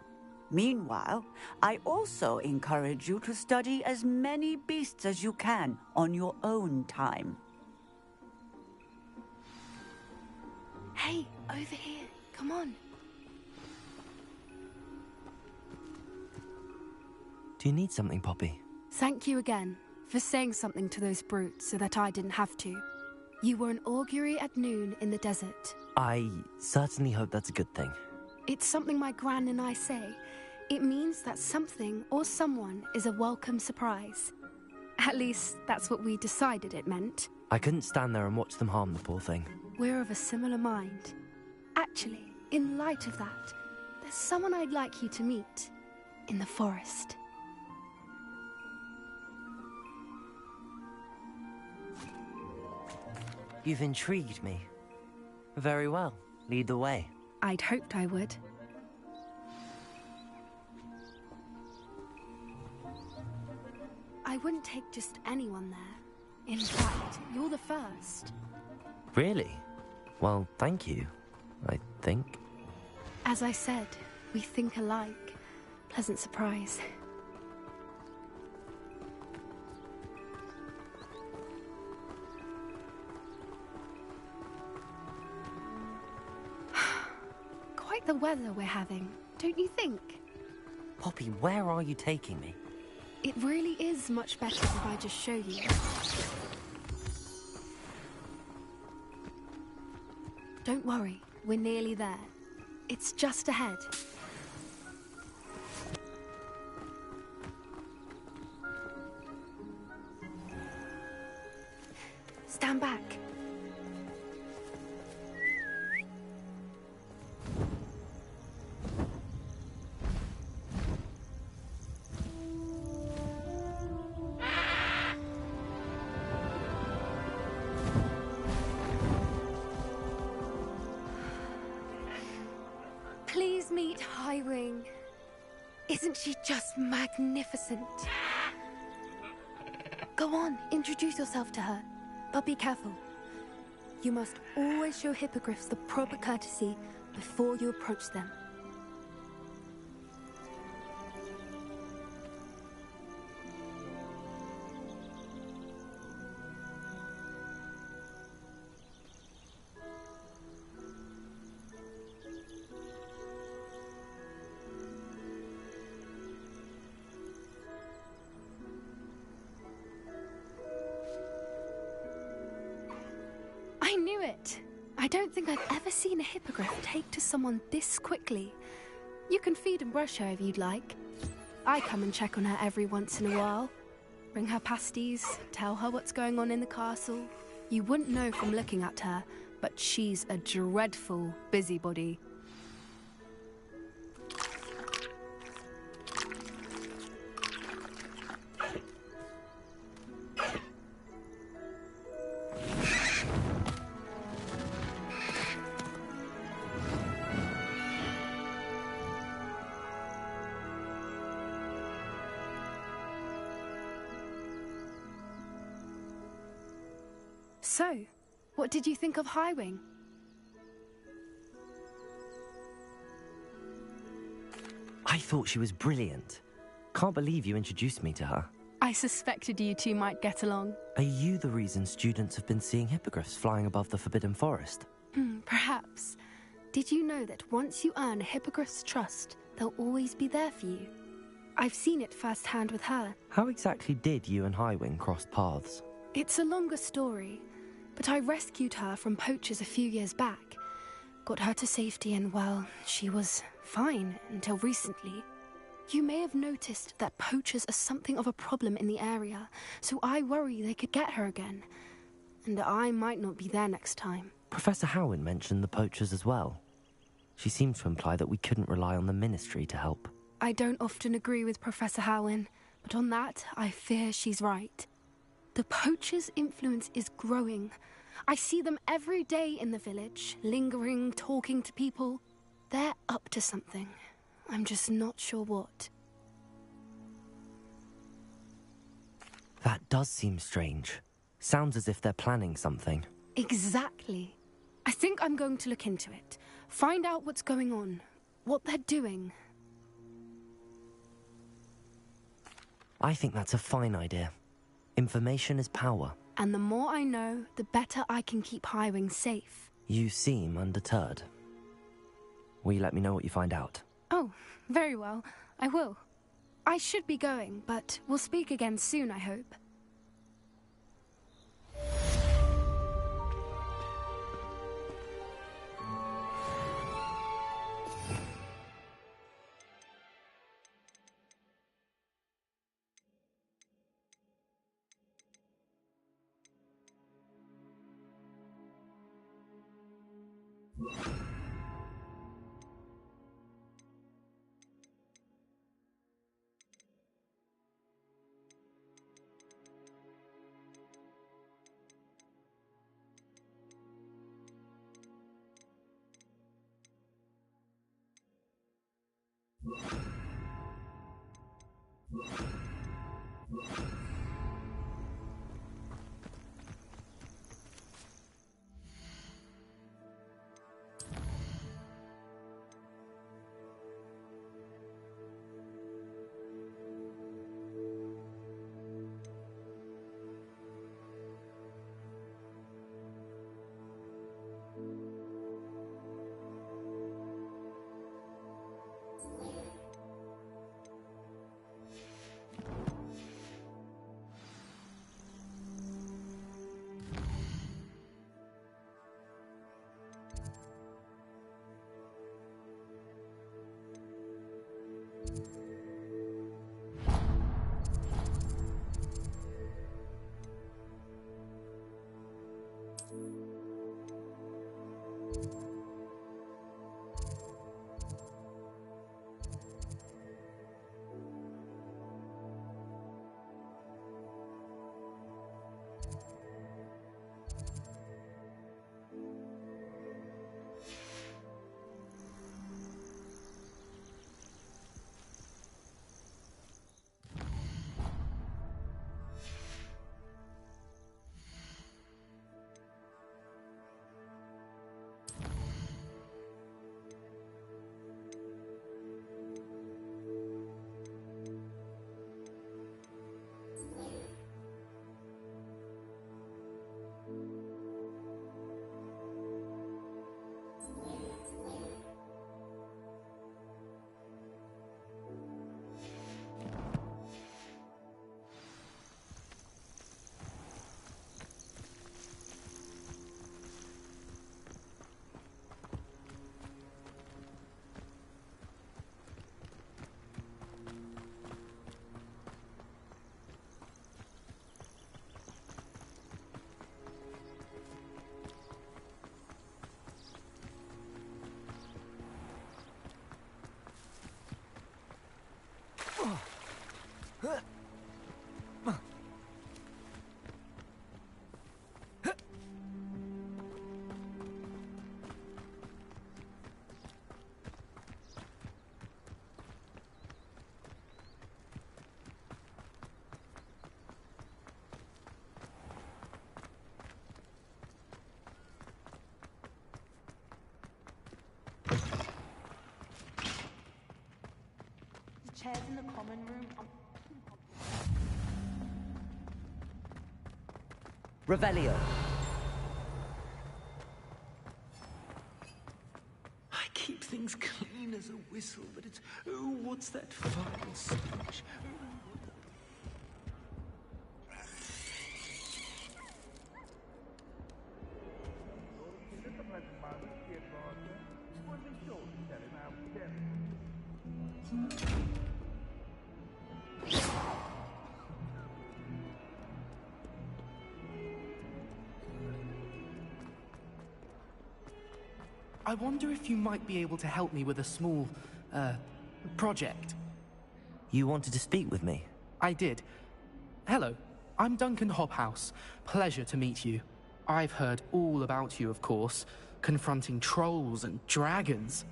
Meanwhile, I also encourage you to study as many beasts as you can on your own time. Hey, over here. Come on. Do you need something, Poppy? Thank you again for saying something to those brutes so that I didn't have to. You were an augury at noon in the desert. I certainly hope that's a good thing. It's something my gran and I say. It means that something or someone is a welcome surprise. At least, that's what we decided it meant. I couldn't stand there and watch them harm the poor thing. We're of a similar mind. Actually, in light of that, there's someone I'd like you to meet in the forest. You've intrigued me. Very well. Lead the way. I'd hoped I would. I wouldn't take just anyone there. In fact, you're the first. Really? Well, thank you, I think. As I said, we think alike. Pleasant surprise. Quite the weather we're having, don't you think? Poppy, where are you taking me? It really is much better if I just show you. Don't worry, we're nearly there. It's just ahead. Stand back. Please meet Highwing. Isn't she just magnificent? Go on, introduce yourself to her. But be careful. You must always show hippogriffs the proper courtesy before you approach them. I knew it! I don't think I've ever seen a hippogriff take to someone this quickly. You can feed and brush her if you'd like. I come and check on her every once in a while. Bring her pasties, tell her what's going on in the castle. You wouldn't know from looking at her, but she's a dreadful busybody. So, what did you think of Highwing? I thought she was brilliant. Can't believe you introduced me to her. I suspected you two might get along. Are you the reason students have been seeing hippogriffs flying above the Forbidden Forest? Perhaps. Did you know that once you earn a hippogriff's trust, they'll always be there for you? I've seen it firsthand with her. How exactly did you and Highwing cross paths? It's a longer story, but I rescued her from poachers a few years back. Got her to safety and, well, she was fine until recently. You may have noticed that poachers are something of a problem in the area, so I worry they could get her again. And I might not be there next time. Professor Howin mentioned the poachers as well. She seemed to imply that we couldn't rely on the Ministry to help. I don't often agree with Professor Howin, but on that, I fear she's right. The poachers' influence is growing. I see them every day in the village, lingering, talking to people. They're up to something. I'm just not sure what. That does seem strange. Sounds as if they're planning something. Exactly. I think I'm going to look into it. Find out what's going on. What they're doing. I think that's a fine idea. Information is power. And the more I know, the better I can keep Highwing safe. You seem undeterred. Will you let me know what you find out? Oh, very well. I will. I should be going, but we'll speak again soon, I hope. chairs in the common room are... Revelio. I keep things clean as a whistle, but it's... Oh, what's that foul stench? I wonder if you might be able to help me with a small, project. You wanted to speak with me? I did. Hello, I'm Duncan Hobhouse. Pleasure to meet you. I've heard all about you, of course, confronting trolls and dragons.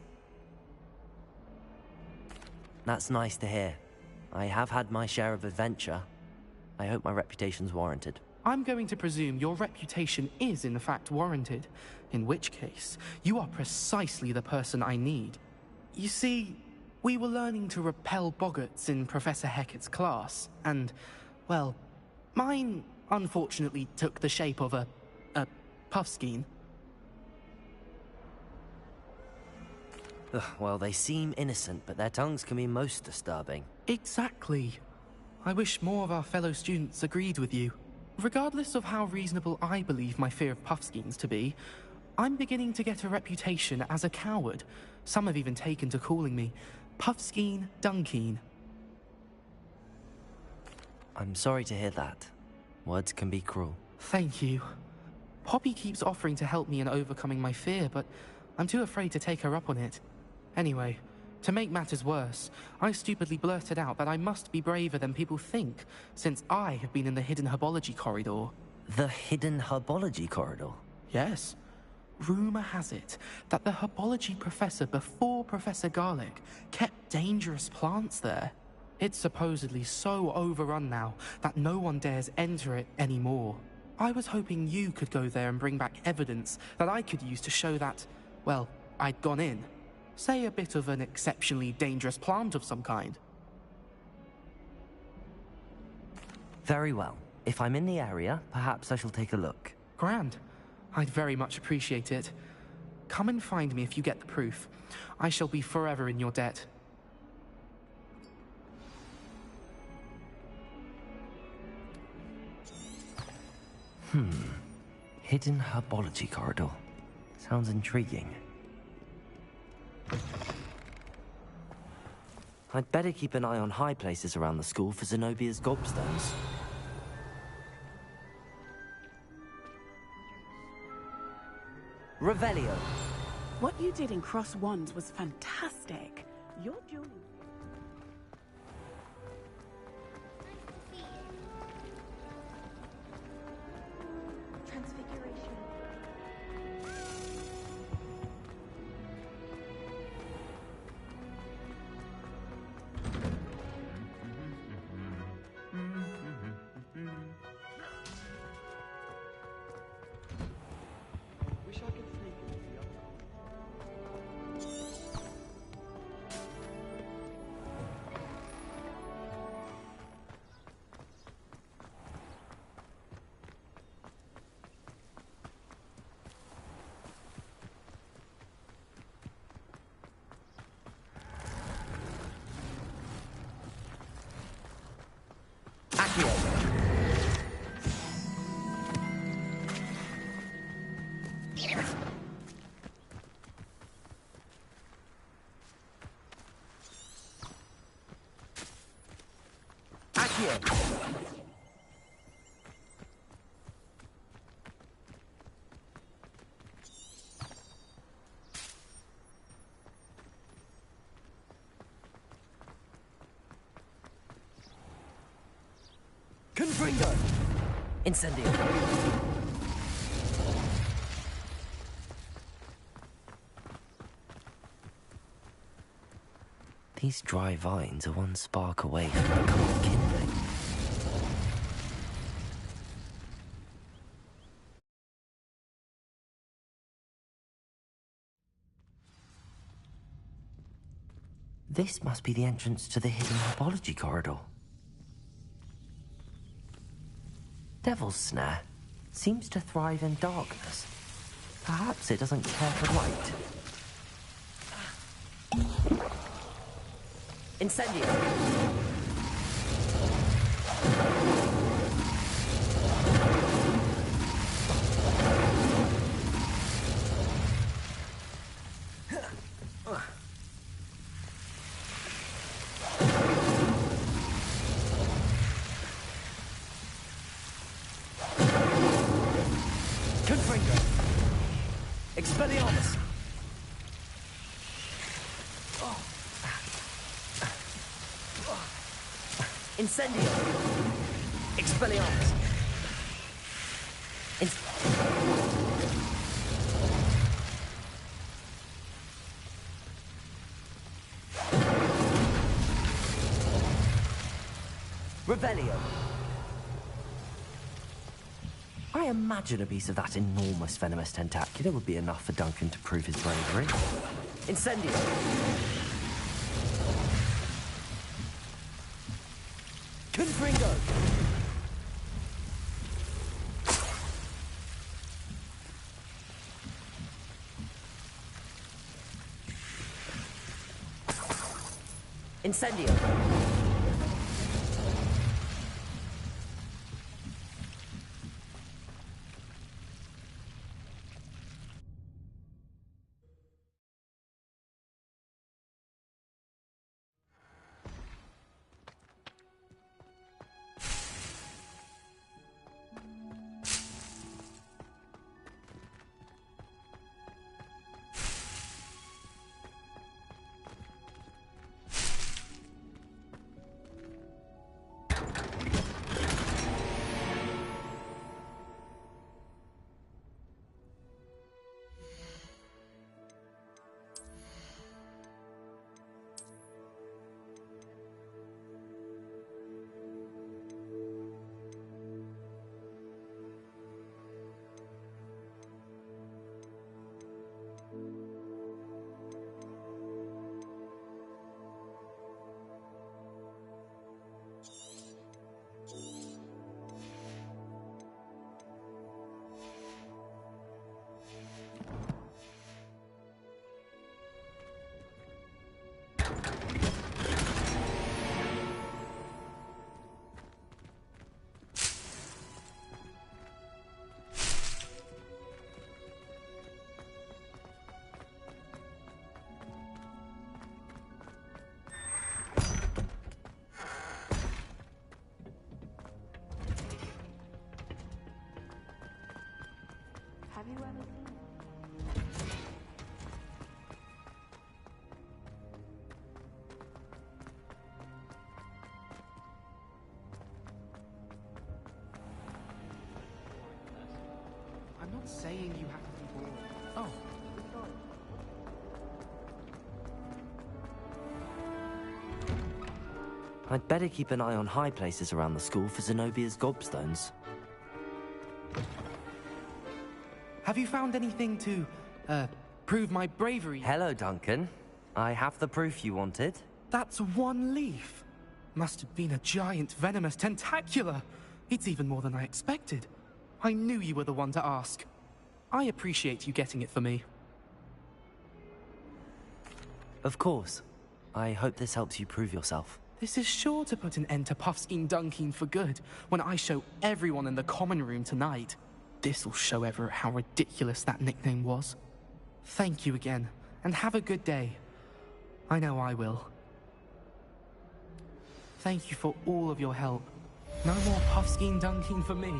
That's nice to hear. I have had my share of adventure. I hope my reputation's warranted. I'm going to presume your reputation is in fact warranted, in which case, you are precisely the person I need. You see, we were learning to repel boggarts in Professor Hecat's class, and, well, mine unfortunately took the shape of a puffskein. Ugh, well, they seem innocent, but their tongues can be most disturbing. Exactly. I wish more of our fellow students agreed with you. Regardless of how reasonable I believe my fear of puffskeins to be, I'm beginning to get a reputation as a coward. Some have even taken to calling me Puffskein Dunkeen. I'm sorry to hear that. Words can be cruel. Thank you. Poppy keeps offering to help me in overcoming my fear, but I'm too afraid to take her up on it. Anyway, to make matters worse, I stupidly blurted out that I must be braver than people think, since I have been in the hidden herbology corridor. The hidden herbology corridor? Yes. Rumor has it that the herbology professor before Professor Garlic kept dangerous plants there. It's supposedly so overrun now that no one dares enter it anymore. I was hoping you could go there and bring back evidence that I could use to show that, well, I'd gone in. Say a bit of an exceptionally dangerous plant of some kind. Very well. If I'm in the area, perhaps I shall take a look. Grand. I'd very much appreciate it. Come and find me if you get the proof. I shall be forever in your debt. Hidden herbology corridor. Sounds intriguing. I'd better keep an eye on high places around the school for Zenobia's gobstones. Revelio. What you did in Cross Wands was fantastic. You're doing... Transfiguration. Wish I could sneak into the other. Confringo! Incendio. These dry vines are one spark away from a cold kindling. This must be the entrance to the hidden herbology corridor. Devil's Snare seems to thrive in darkness. Perhaps it doesn't care for light. Incendio! Confringo! Expelliarmus! Incendio! Expelliarmus! Revelio! I imagine a piece of that enormous venomous tentacular would be enough for Duncan to prove his bravery. Incendio! Confringo! Incendio! Have you ever seen? I'm not saying you have to be bored. Oh, sorry. I'd better keep an eye on high places around the school for Zenobia's gobstones. Have you found anything to, prove my bravery? Hello, Duncan. I have the proof you wanted. That's one leaf. Must have been a giant venomous tentacula. It's even more than I expected. I knew you were the one to ask. I appreciate you getting it for me. Of course. I hope this helps you prove yourself. This is sure to put an end to Puffskein Dunkeen for good when I show everyone in the common room tonight. This'll show Everett how ridiculous that nickname was. Thank you again, and have a good day. I know I will. Thank you for all of your help. No more Puffskein Dunkeen for me.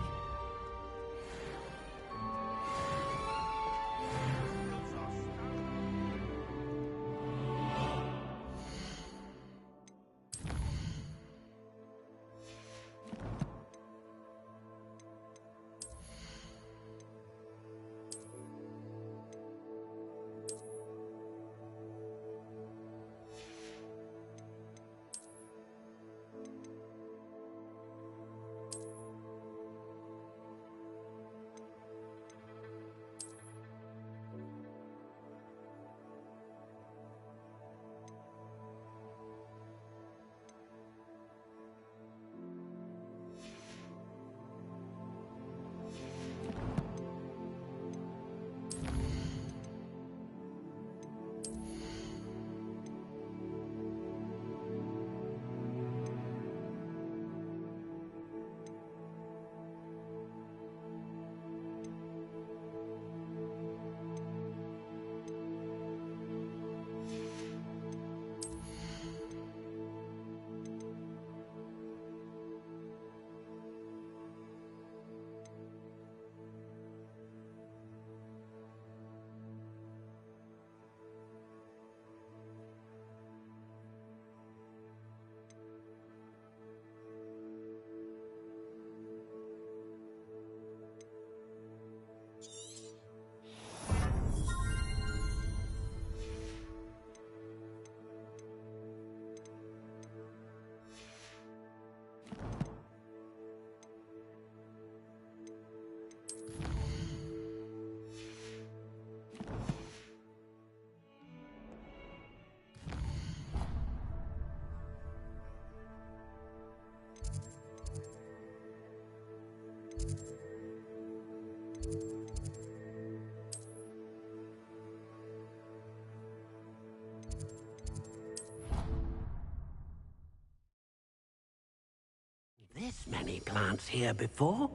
This many plants here before?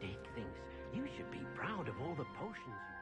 Dick thinks you should be proud of all the potions you